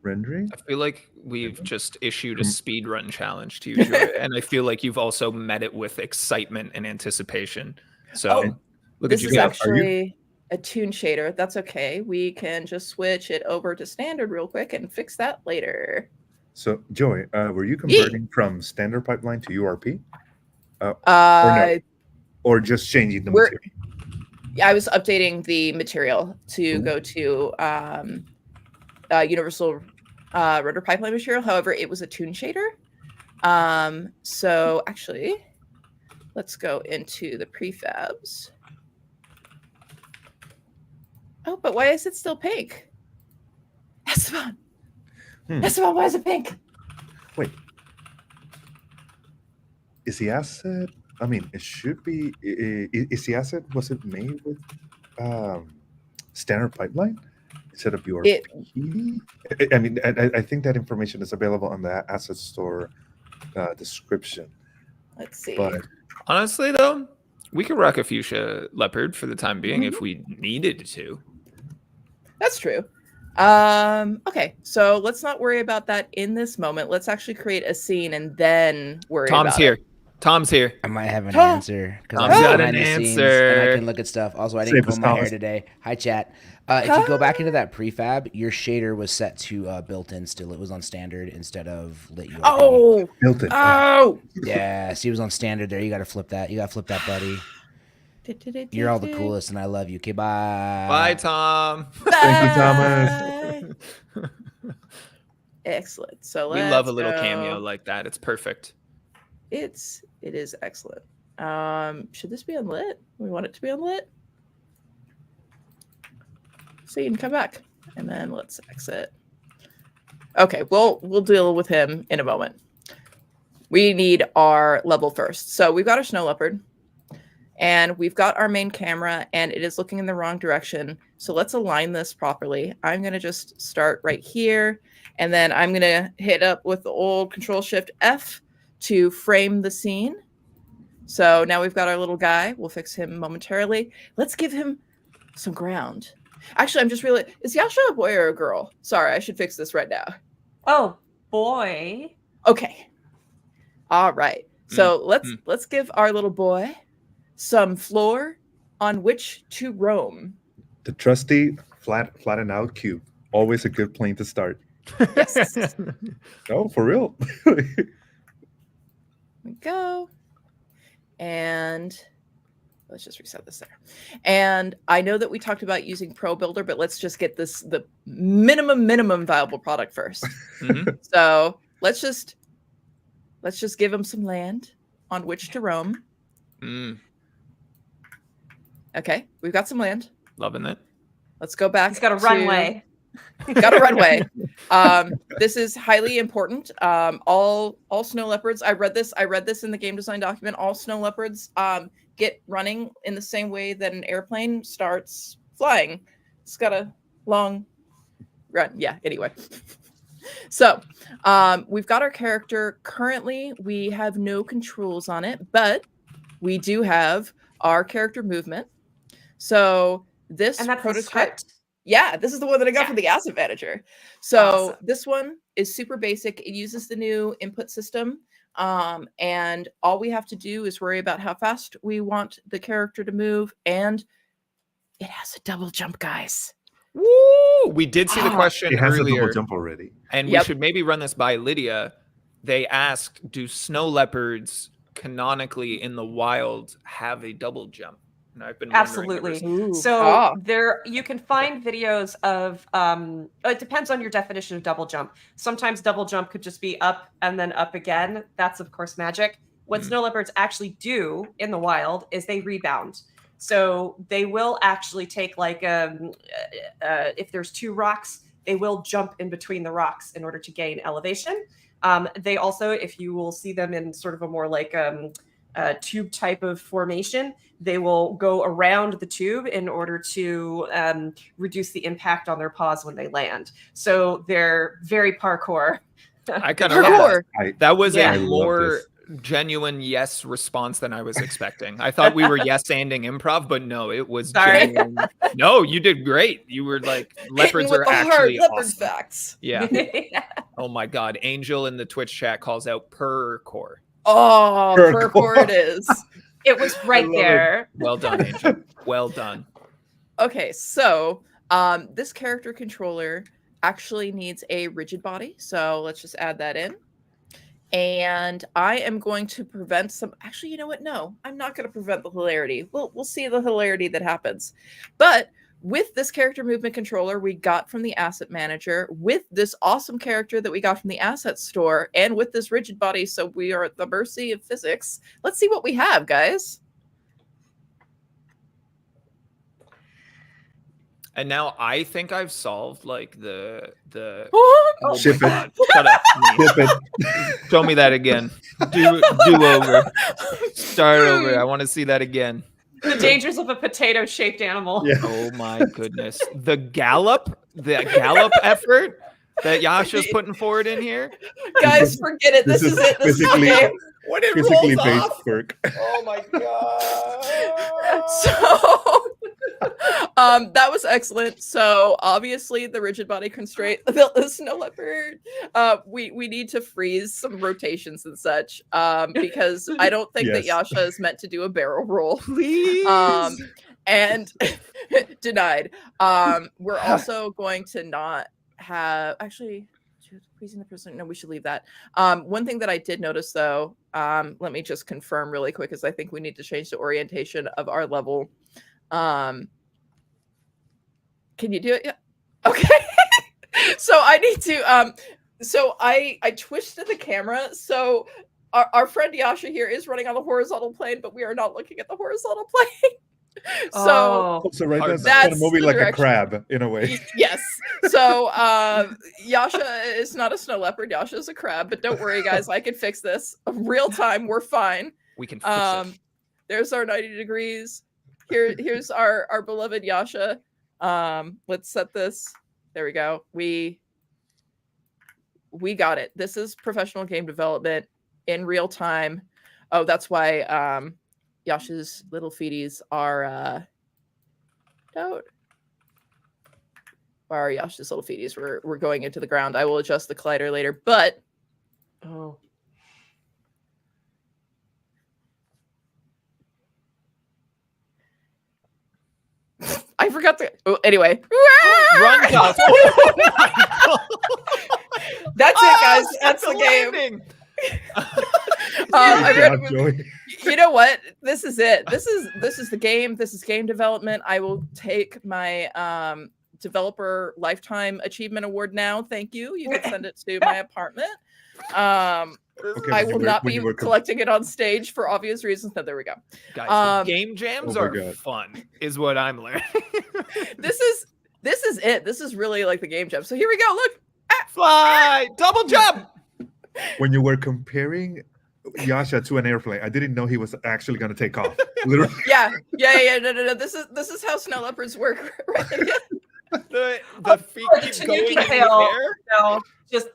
Rendering? I feel like we've just issued a speedrun challenge to you, Joy, and I feel like you've also met it with excitement and anticipation. So look at This you is go. actually a tune shader. That's okay. We can just switch it over to standard real quick and fix that later. So, Joy, were you converting from standard pipeline to URP? Or just changing the material? Yeah, I was updating the material to go to Universal Render Pipeline material. However, it was a tune shader. So actually, let's go into the prefabs. Oh, but why is it still pink? Esteban! Esteban, why is it pink? Wait. Is the asset? I mean, it should be. Is the asset? Was it made with standard pipeline instead of URP? I mean, I think that information is available on the asset store description. Let's see. But Honestly, though, we could rock a fuchsia leopard for the time being if we needed to. That's true. Okay, so let's not worry about that in this moment. Let's actually create a scene and then worry about Tom's here. it. Tom's here. I might have an Tom. answer because Tom's I'm got behind an the scenes answer. and I can look at stuff. Also, I didn't Save comb us, my hair Thomas. today. Hi, chat. If you go back into that prefab, your shader was set to built-in still. It was on standard instead of lit URP. Oh, Built it. oh. Yeah, see, it was on standard there. You got to flip that. You got to flip that, buddy. You're all the coolest, and I love you. Okay, bye. Bye, Tom. Thank you, Thomas. Excellent. So We love a little cameo like that. It's perfect. It is excellent. Should this be unlit? We want it to be unlit. So you can come back, and then let's exit. Okay, we'll deal with him in a moment. We need our level first. So we've got our snow leopard, and we've got our main camera, and it is looking in the wrong direction. So let's align this properly. I'm going to just start right here, and then I'm going to hit up with the old Control-Shift-F to frame the scene. So now we've got our little guy. We'll fix him momentarily. Let's give him some ground. Actually, I'm just really... Is Yasha a boy or a girl? Sorry, I should fix this right now. Oh, boy. Okay. All right. So let's give our little boy some floor on which to roam. The trusty flatten out cube. Always a good plane to start. Yes. No, for real. Here we go. And let's just reset this there. And I know that we talked about using Pro Builder, but let's just get the minimum viable product first. So let's just give him some land on which to roam. Okay, we've got some land. Loving it. Let's go back. He's got a runway. Got a runway. This is highly important. All snow leopards. I read this in the game design document. All snow leopards get running in the same way that an airplane starts flying. It's got a long run. Yeah. Anyway. So we've got our character. Currently, we have no controls on it, but we do have our character movement. So this And that's the prototype. script. Yeah, this is the one that I got from the asset manager. So Awesome. this one is super basic. It uses the new input system. And all we have to do is worry about how fast we want the character to move. And it has a double jump, guys. Woo! We did see the question It has a earlier, double jump already. and we should maybe run this by Lydia. They asked, do snow leopards canonically in the wild have a double jump? And I've been Absolutely. Ooh. So there you can find videos of it depends on your definition of double jump. Sometimes double jump could just be up and then up again. That's of course magic. What snow leopards actually do in the wild is they rebound. So they will actually take like if there's two rocks, they will jump in between the rocks in order to gain elevation. They also, if you will see them in sort of a more like tube type of formation, they will go around the tube in order to reduce the impact on their paws when they land. So they're very parkour. I kind of love Parkour. that was Yeah. a I love more this. genuine yes response than I was expecting. I thought we were yes-anding improv, but no, it was Sorry. genuine. No, you did great. You were like, leopards Hitting are with the hard actually leopard awesome. facts. Yeah. Oh my God. Angel in the Twitch chat calls out percore. Oh, Parkour. parkour it is. It was right love it. there. Well done, Angel. Well done. Okay, so this character controller actually needs a rigid body. So let's just add that in. And I am going to prevent some. Actually, you know what? No, I'm not going to prevent the hilarity. We'll see the hilarity that happens. But with this character movement controller we got from the asset manager, with this awesome character that we got from the asset store, and with this rigid body, so we are at the mercy of physics. Let's see what we have, guys. And now I think I've solved like the Oh, oh Ship my it. God. Shut up. Flip it. Show me that again. Do over. Start over. I want to see that again. The dangers of a potato-shaped animal. Yeah. Oh my goodness. The gallop effort that Yasha's putting forward in here. guys, forget it. This is it. This is the physically, game. When it physically rolls based off. work. Oh my God. That was excellent. So obviously the rigid body constraint, the snow leopard. We need to freeze some rotations and such. Because I don't think that Yes. Yasha is meant to do a barrel roll. Please. And denied. We're also going to not have actually freezing the person. No, we should leave that. One thing that I did notice though, let me just confirm really quick, is I think we need to change the orientation of our level. Can you do it? Yeah. Okay. So I need to so I twisted the camera. So our friend Yasha here is running on the horizontal plane, but we are not looking at the horizontal plane. So So right, Hard that's kind that's of moving the like a direction. crab in a way. Yes. So Yasha is not a snow leopard. Yasha is a crab. But don't worry, guys. I can fix this. Real time. We're fine. We can fix it. There's our 90 degrees. Here's our beloved Yasha. Let's set this. There we go. We got it. This is professional game development in real time. Oh, that's why Yasha's little feeties are out. Our Yasha's little feeties we're going into the ground. I will adjust the collider later, but oh. I forgot to. Oh, anyway, Run, Josh. That's it, guys. That's the game. landing. I Good read- job, Joey. You know what? This is it. This is the game. This is game development. I will take my developer lifetime achievement award now. Thank you. You can send it to my apartment. Okay, I when you will were- not when be you were collecting it on stage for obvious reasons. No, there we go. Guys, game jams Oh my are God. fun, is what I'm learning. This is it. This is really like the game jam. So here we go. Look. Fly, double jump. When you were comparing Yasha to an airplane, I didn't know he was actually going to take off. Literally. Yeah. No. This is how snow leopards work. Right? The feet keep going in the tail. air. So just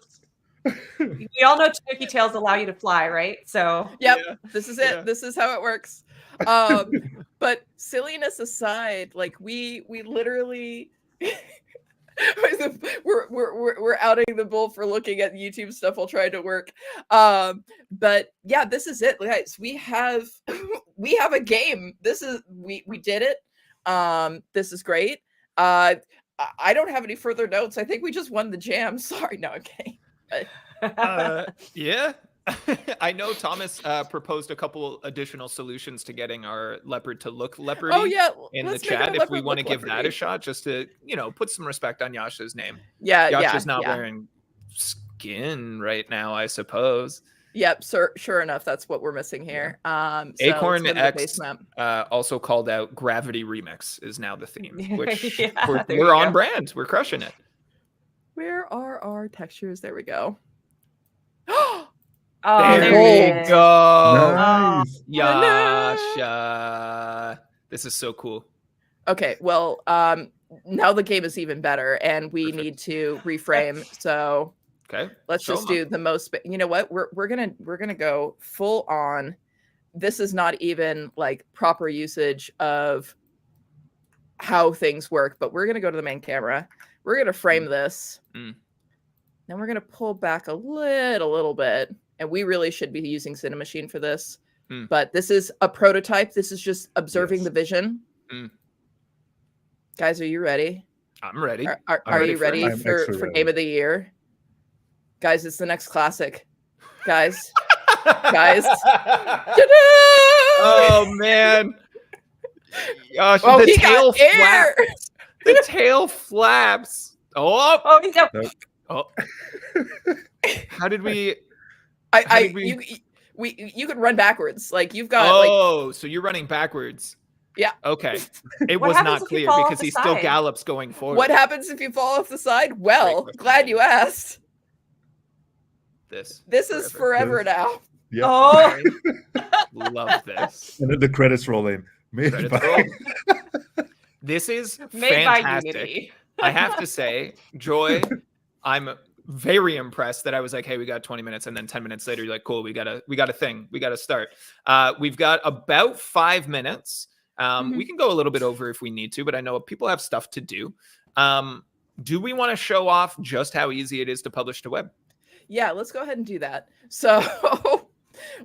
we all know Tanuki tails allow you to fly, right? So Yep. Yeah. This is it. Yeah. This is how it works. But silliness aside, like we literally we're outing the bull for looking at YouTube stuff while trying to work. But yeah, this is it, guys. We have a game. This is we did it. This is great. I don't have any further notes. I think we just won the jam. Sorry, no, okay. Yeah. I know Thomas proposed a couple additional solutions to getting our leopard to look leopardy Oh yeah, in the let's make our chat if we leopard want to look give that a leopardy. shot, just to, put some respect on Yasha's name. Yeah, Yasha's not yeah. wearing skin right now, I suppose. Yep, sure enough, that's what we're missing here. So Acorn let's go to the X base map. also called out Gravity Remix is now the theme, which Yeah, we're there you on go. brand. We're crushing it. Where are our textures? There we go. Oh, there there we it is. go. Nice. Yasha. This is so cool. Okay, well, now the game is even better, and we Perfect. need to reframe. So Okay. let's Show just 'em do the most. You know what? We're gonna go full on. This is not even like proper usage of how things work, but we're gonna go to the main camera. We're gonna frame this. Mm. Then we're gonna pull back a little bit, and we really should be using Cinemachine for this. Mm. But this is a prototype. This is just observing Yes. the vision. Mm. Guys, are you ready? I'm ready. Are I'm you ready for ready it. I'm for, extra ready. Game of the Year? Guys, it's the next classic. Guys. Guys. Ta-da! Oh man. Gosh, Oh, the he tail got air. flaps. The tail flaps. Oh, Oh, he's up. oh. How did we I How did we- you could run backwards. Like you've got like Oh, so you're running backwards. Yeah. Okay. It What was happens not if you clear fall off because the he still side? gallops going forward. what happens if you fall off the side? Well, question. glad you asked. This Is forever now. Yeah. Oh, Love this. And then the credits roll in. Made Credits by- roll. This is made by fantastic. Unity. I have to say, Joy, I'm very impressed that I was like, hey, we got 20 minutes, and then 10 minutes later, you're like, cool, we got a thing, we got to start. We've got about 5 minutes. We can go a little bit over if we need to, but I know people have stuff to do. Do we want to show off just how easy it is to publish to web? Yeah, let's go ahead and do that. So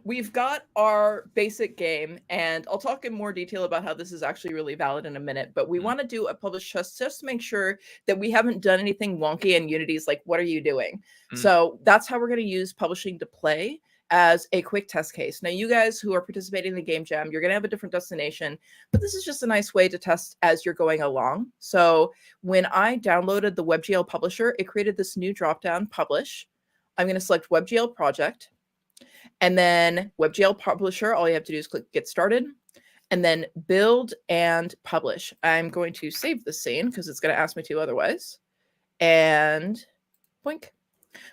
we've got our basic game, and I'll talk in more detail about how this is actually really valid in a minute, but we want to do a publish just to make sure that we haven't done anything wonky and Unity's like, what are you doing? So that's how we're going to use publishing to play as a quick test case. Now, you guys who are participating in the Game Jam, you're going to have a different destination, but this is just a nice way to test as you're going along. So when I downloaded the WebGL publisher, it created this new dropdown, Publish. I'm going to select WebGL project, and then WebGL publisher. All you have to do is click Get Started, and then Build and Publish. I'm going to save the scene because it's going to ask me to otherwise. And blink.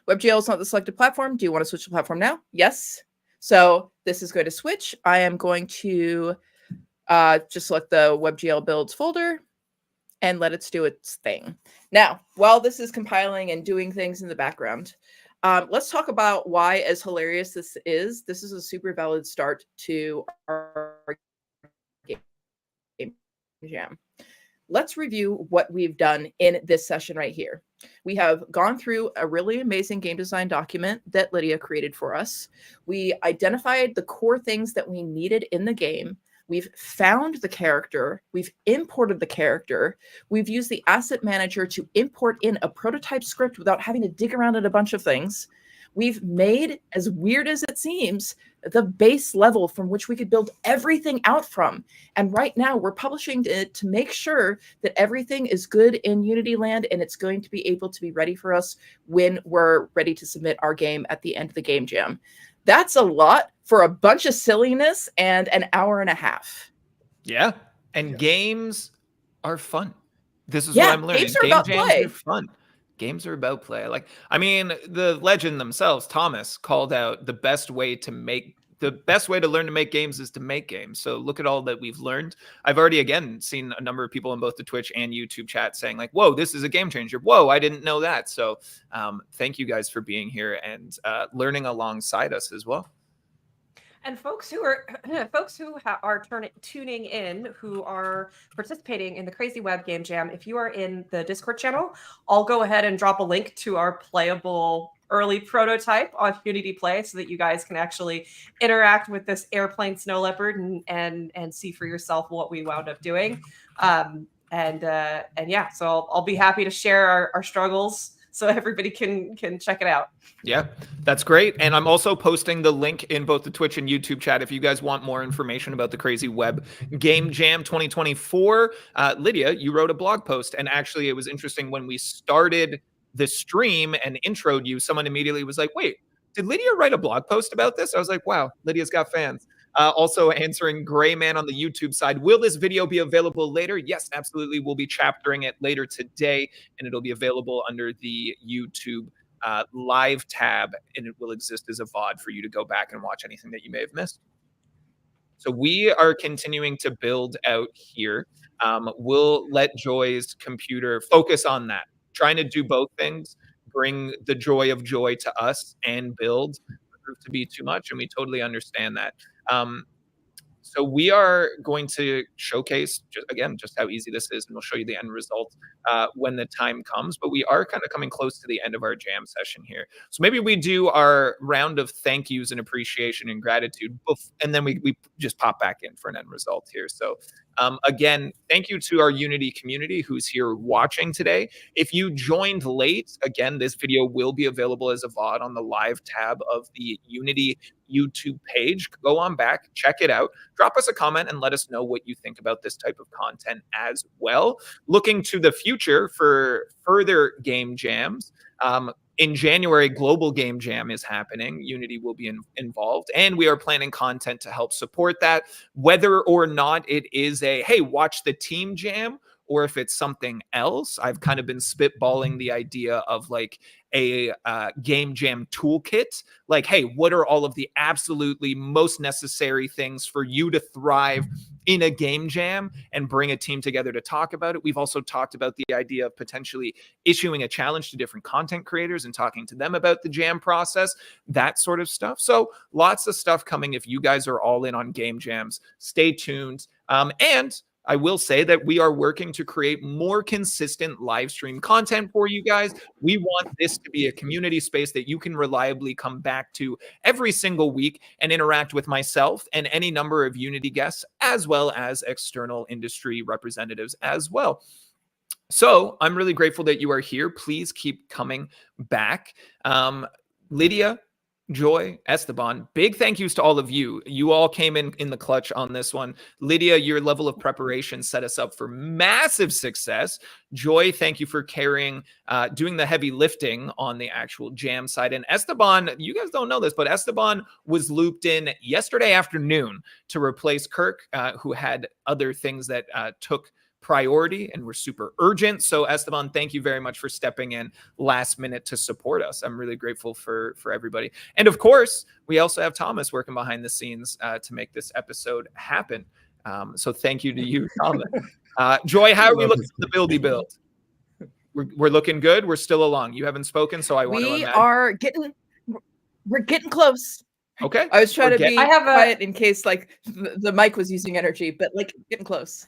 WebGL is not the selected platform. Do you want to switch to platform now? Yes. So this is going to switch. I am going to just select the WebGL builds folder and let it do its thing. Now, while this is compiling and doing things in the background, let's talk about why, as hilarious this is a super valid start to our game jam. Let's review what we've done in this session right here. We have gone through a really amazing game design document that Lydia created for us. We identified the core things that we needed in the game. We've found the character. We've imported the character. We've used the asset manager to import in a prototype script without having to dig around at a bunch of things. We've made, as weird as it seems, the base level from which we could build everything out from. And right now we're publishing it to make sure that everything is good in Unity land, and it's going to be able to be ready for us when we're ready to submit our game at the end of the Game Jam. That's a lot for a bunch of silliness and an hour and a half. Yeah. And games are fun. This is what I'm learning. Games are about play. Are fun. Games are about play. I mean, the legend themselves, Thomas, called out the best way to learn to make games is to make games. So look at all that we've learned. I've already, again, seen a number of people in both the Twitch and YouTube chat saying like, whoa, this is a game changer. Whoa, I didn't know that. So thank you guys for being here and learning alongside us as well. And folks who are tuning in, who are participating in the Crazy Web Game Jam, if you are in the Discord channel, I'll go ahead and drop a link to our playable early prototype on Unity Play so that you guys can actually interact with this airplane snow leopard and see for yourself what we wound up doing. And yeah, so I'll be happy to share our struggles so everybody can check it out. Yeah, that's great. And I'm also posting the link in both the Twitch and YouTube chat if you guys want more information about the Crazy Web Game Jam 2024. Lydia, you wrote a blog post, and actually it was interesting when we started the stream and introed you, someone immediately was like, wait, did Lydia write a blog post about this? I was like, wow, Lydia's got fans. Also answering Gray Man on the YouTube side. Will this video be available later? Yes, absolutely. We'll be chaptering it later today, and it'll be available under the YouTube live tab, and it will exist as a VOD for you to go back and watch anything that you may have missed. So we are continuing to build out here. We'll let Joy's computer focus on that, trying to do both things, bring the joy of joy to us and build. Proved to be too much, and we totally understand that. So we are going to showcase, just how easy this is, and we'll show you the end result when the time comes. But we are kind of coming close to the end of our jam session here. So maybe we do our round of thank yous and appreciation and gratitude, and then we just pop back in for an end result here. So again, thank you to our Unity community who's here watching today. If you joined late, again, this video will be available as a VOD on the live tab of the Unity YouTube page. Go on back, check it out, drop us a comment, and let us know what you think about this type of content as well. Looking to the future for further game jams. In January, Global Game Jam is happening. Unity will be involved, and we are planning content to help support that, whether or not it is a, hey, watch the team jam, or if it's something else. I've kind of been spitballing the idea of like a game jam toolkit. Like, hey, what are all of the absolutely most necessary things for you to thrive in a game jam and bring a team together to talk about it? We've also talked about the idea of potentially issuing a challenge to different content creators and talking to them about the jam process, that sort of stuff. So lots of stuff coming if you guys are all in on game jams. Stay tuned. And I will say that we are working to create more consistent live stream content for you guys. We want this to be a community space that you can reliably come back to every single week and interact with myself and any number of Unity guests, as well as external industry representatives as well. So I'm really grateful that you are here. Please keep coming back. Lydia, Joy, Esteban, big thank yous to all of you. You all came in the clutch on this one. Lydia, your level of preparation set us up for massive success. Joy, thank you for carrying, doing the heavy lifting on the actual jam side. And Esteban, you guys don't know this, but Esteban was looped in yesterday afternoon to replace Kirk, who had other things that took priority and were super urgent. So Esteban, thank you very much for stepping in last minute to support us. I'm really grateful for everybody. And of course, we also have Thomas working behind the scenes to make this episode happen. So thank you to you, Thomas. Joy, how are we looking for the buildy build? We're looking good. We're still along. You haven't spoken, so I want to imagine. We're getting close. Okay. I was trying to be I have quiet in case like the mic was using energy, but like getting close.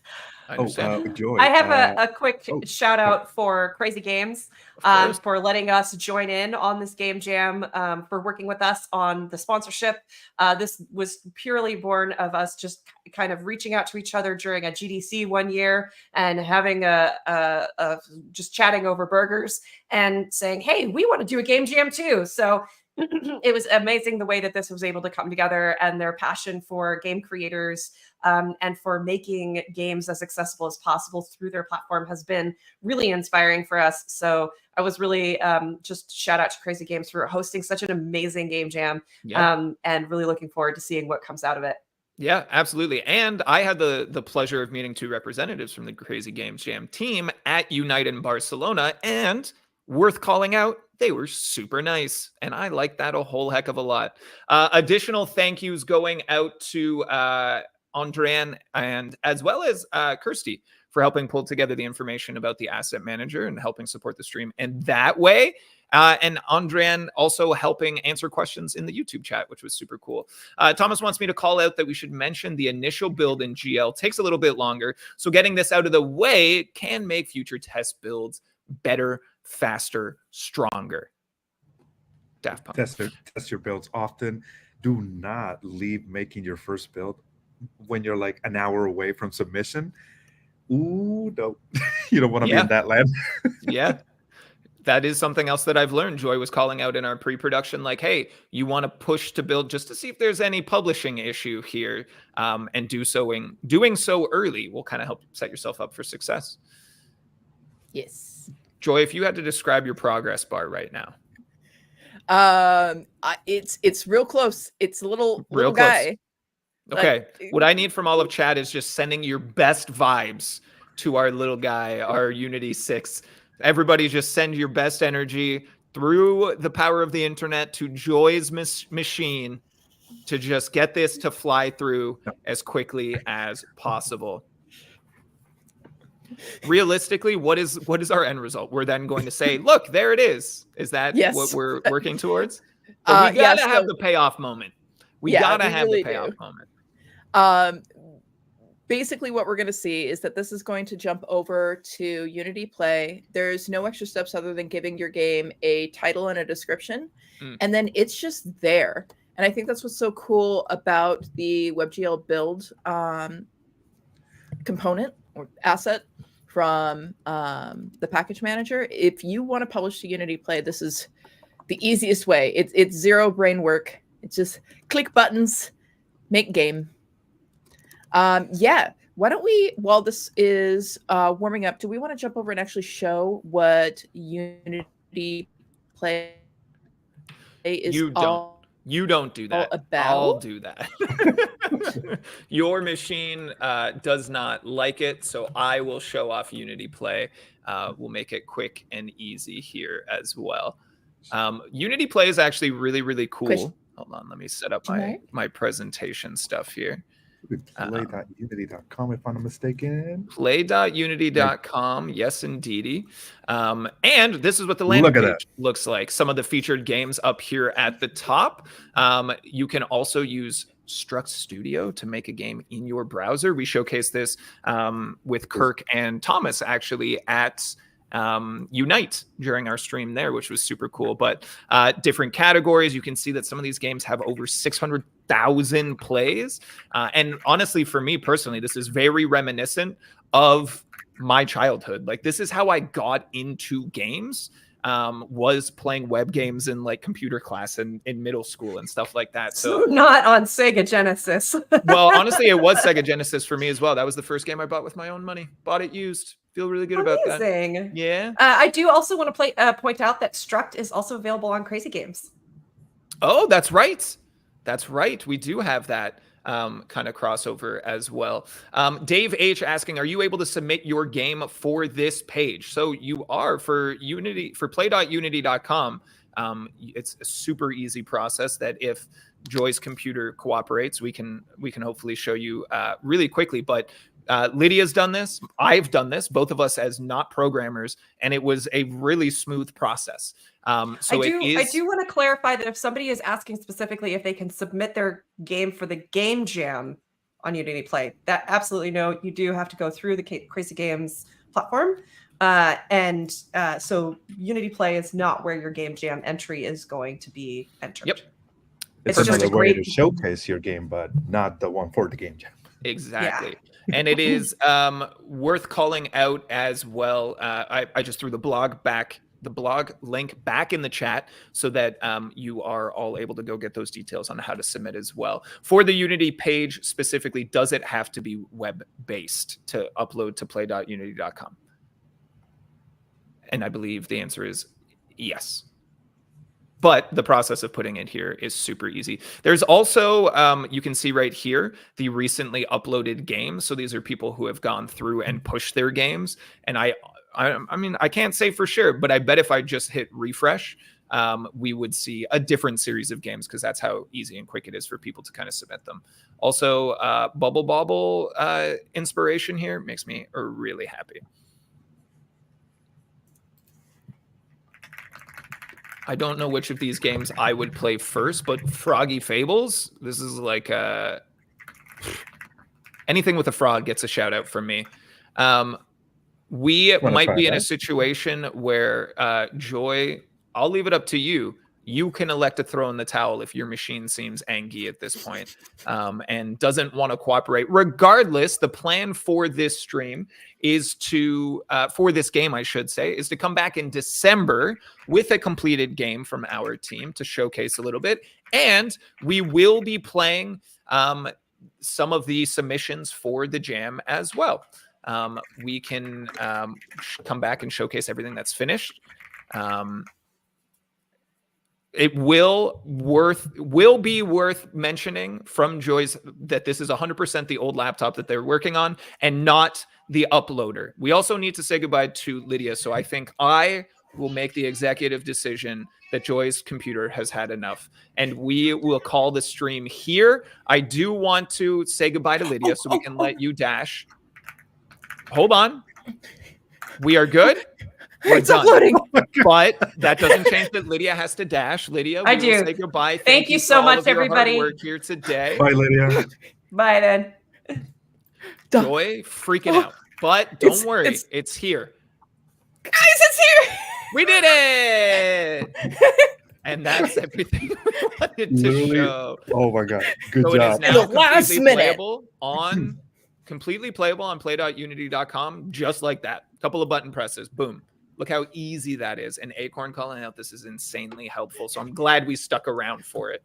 I understand. Joy. I have a quick shout out for Crazy Games for letting us join in on this game jam, for working with us on the sponsorship. This was purely born of us just kind of reaching out to each other during a GDC one year and having a just chatting over burgers and saying, hey, we want to do a game jam too. So it was amazing the way that this was able to come together, and their passion for game creators and for making games as accessible as possible through their platform has been really inspiring for us. So I was really just shout out to Crazy Games for hosting such an amazing game jam, and really looking forward to seeing what comes out of it. Yeah, absolutely. And I had the pleasure of meeting two representatives from the Crazy Games Jam team at Unite in Barcelona, and worth calling out, they were super nice, and I like that a whole heck of a lot. Additional thank yous going out to Andrian and as well as Kirsty for helping pull together the information about the asset manager and helping support the stream in that way. And Andrian also helping answer questions in the YouTube chat, which was super cool. Thomas wants me to call out that we should mention the initial build in GL takes a little bit longer. So getting this out of the way can make future test builds better, faster, stronger. Daft Punk. Test your builds often. Do not leave making your first build when you're like an hour away from submission. Ooh, no. You don't want to be in that land. Yeah. That is something else that I've learned. Joy was calling out in our pre-production, like, hey, you want to push to build just to see if there's any publishing issue here, and doing so early will kind of help set yourself up for success. Yes. Joy, if you had to describe your progress bar right now. It's real close. It's a little Real guy. Okay. What I need from all of chat is just sending your best vibes to our little guy, our Unity 6. Everybody just send your best energy through the power of the internet to Joy's machine to just get this to fly through as quickly as possible. Realistically, what is our end result? We're then going to say, look, there it is. Is that what we're working towards? But we gotta have the payoff moment. We gotta have the payoff moment. Basically, what we're going to see is that this is going to jump over to Unity Play. There's no extra steps other than giving your game a title and a description, and then it's just there. And I think that's what's so cool about the WebGL build component or asset from the package manager. If you want to publish to Unity Play, this is the easiest way. It's zero brain work. It's just click buttons, make game. Why don't we, while this is warming up, do we want to jump over and actually show what Unity Play is? You don't. You don't do that. about? I'll do that. Your machine does not like it, so I will show off Unity Play. We'll make it quick and easy here as well. Unity Play is actually really, really cool. Question. Hold on, let me set up Right. my presentation stuff here. Play.unity.com, if I'm not mistaken. Play.unity.com, yes, indeedy. And this is what the landing Look at page looks like. Some of the featured games up here at the top. You can also use Struct Studio to make a game in your browser. We showcased this with Kirk and Thomas actually at Unite during our stream there, which was super cool. But different categories, you can see that some of these games have over 600,000 plays. And honestly, for me personally, this is very reminiscent of my childhood. Like, this is how I got into games, was playing web games in like computer class in middle school and stuff like that. So not on Sega Genesis. Well, honestly, it was Sega Genesis for me as well. That was the first game I bought with my own money. Bought it used. Feel really good about that. Amazing. Yeah. I do also want to point out that Struct is also available on Crazy Games. Oh, that's right. That's right. We do have that kind of crossover as well. Dave H asking, are you able to submit your game for this page? So you are for Unity, for play.unity.com. It's a super easy process that if Joy's computer cooperates, we can hopefully show you really quickly. But Lydia's done this. I've done this, both of us as not programmers, and it was a really smooth process. So I do want to clarify that if somebody is asking specifically if they can submit their game for the game jam on Unity Play, that absolutely no, you do have to go through the Crazy Games platform. So Unity Play is not where your game jam entry is going to be entered. Yep. It's just another a way great to showcase your game, but not the one for the game jam. Exactly. And it is worth calling out as well. I just threw the blog link back in the chat so that you are all able to go get those details on how to submit as well. For the Unity page specifically, does it have to be web-based to upload to play.unity.com? And I believe the answer is yes. But the process of putting it here is super easy. There's also, you can see right here, the recently uploaded games. So these are people who have gone through and pushed their games. And I mean, I can't say for sure, but I bet if I just hit refresh, we would see a different series of games because that's how easy and quick it is for people to kind of submit them. Also, Bubble Bobble inspiration here makes me really happy. I don't know which of these games I would play first, but Froggy Fables, this is like anything with a frog gets a shout out from me. We might be in a situation where Joy, I'll leave it up to you. You can elect to throw in the towel if your machine seems angry at this point and doesn't want to cooperate. Regardless, the plan for this stream is to, for this game, I should say, is to come back in December with a completed game from our team to showcase a little bit. And we will be playing some of the submissions for the jam as well. We can come back and showcase everything that's finished. It will be worth mentioning from Joy's that this is 100% the old laptop that they're working on and not the uploader. We also need to say goodbye to Lydia. So I think I will make the executive decision that Joy's computer has had enough. And we will call the stream here. I do want to say goodbye to Lydia so we can let you dash. Hold on. We are good. We're It's done. uploading. But that doesn't change that Lydia has to dash. Lydia, I we do. will say goodbye. Thank you for so all much, of your hard everybody. work here today. Bye, Lydia. Bye then. Joy freaking out. But don't worry, it's here. Guys, it's here. We did it! And that's everything we wanted to Literally, show. oh my god, good So it job. is now Last completely minute. playable on play.unity.com, just like that. Couple of button presses, boom. Look how easy that is. And Acorn calling out this is insanely helpful. So I'm glad we stuck around for it.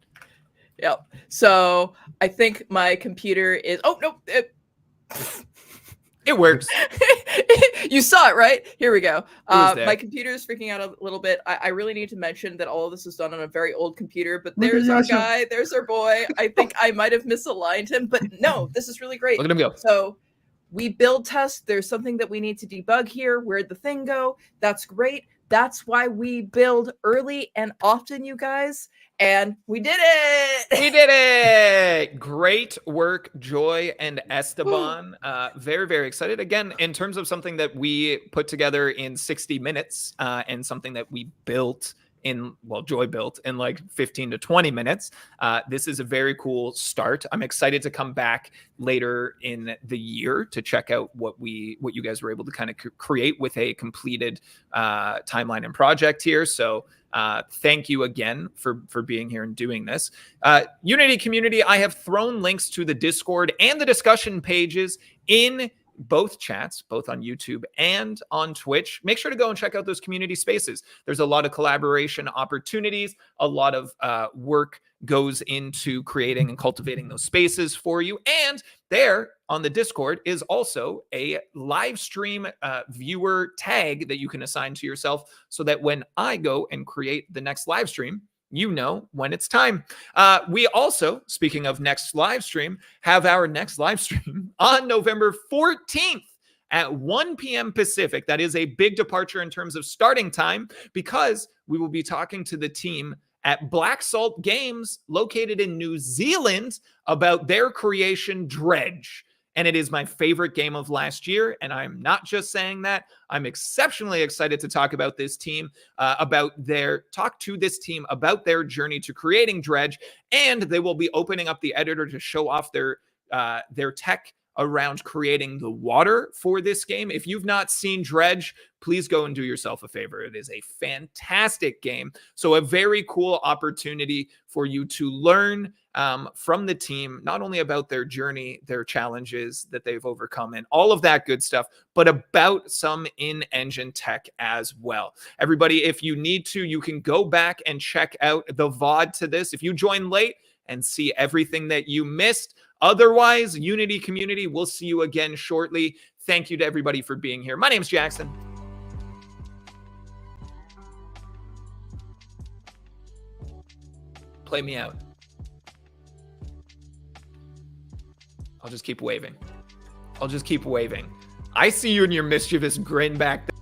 Yep. So I think my computer is. Oh no! It works. You saw it, right? Here we go. was there? My computer is freaking out a little bit. I really need to mention that all of this is done on a very old computer, but Look at there's our Yasha. guy, there's our boy. I think I might have misaligned him, but no, this is really great. Look at him go. So we build test. There's something that we need to debug here. Where'd the thing go? That's great. That's why we build early and often, you guys. And we did it. We did it. Great work, Joy and Esteban. Very, very excited. Again, in terms of something that we put together in 60 minutes and something that we built in, well, Joy built in like 15 to 20 minutes. This is a very cool start. I'm excited to come back later in the year to check out what you guys were able to kind of create with a completed timeline and project here. So thank you again for being here and doing this. Unity community, I have thrown links to the Discord and the discussion pages in both chats, both on YouTube and on Twitch. Make sure to go and check out those community spaces. There's a lot of collaboration opportunities. A lot of work goes into creating and cultivating those spaces for you. And there on the Discord is also a live stream viewer tag that you can assign to yourself so that when I go and create the next live stream, you know when it's time. We also, speaking of next live stream, have our next live stream on November 14th at 1 p.m. Pacific. That is a big departure in terms of starting time because we will be talking to the team at Black Salt Games located in New Zealand about their creation Dredge. And it is my favorite game of last year. And I'm not just saying that. I'm exceptionally excited to talk about this team, talk to this team about their journey to creating Dredge. And they will be opening up the editor to show off their tech around creating the water for this game. If you've not seen Dredge, please go and do yourself a favor. It is a fantastic game. So a very cool opportunity for you to learn from the team, not only about their journey, their challenges that they've overcome and all of that good stuff, but about some in-engine tech as well. Everybody, if you need to, you can go back and check out the VOD to this. If you join late and see everything that you missed, otherwise, Unity community, we'll see you again shortly. Thank you to everybody for being here. My name's Jackson. Play me out. I'll just keep waving. I see you in your mischievous grin back there.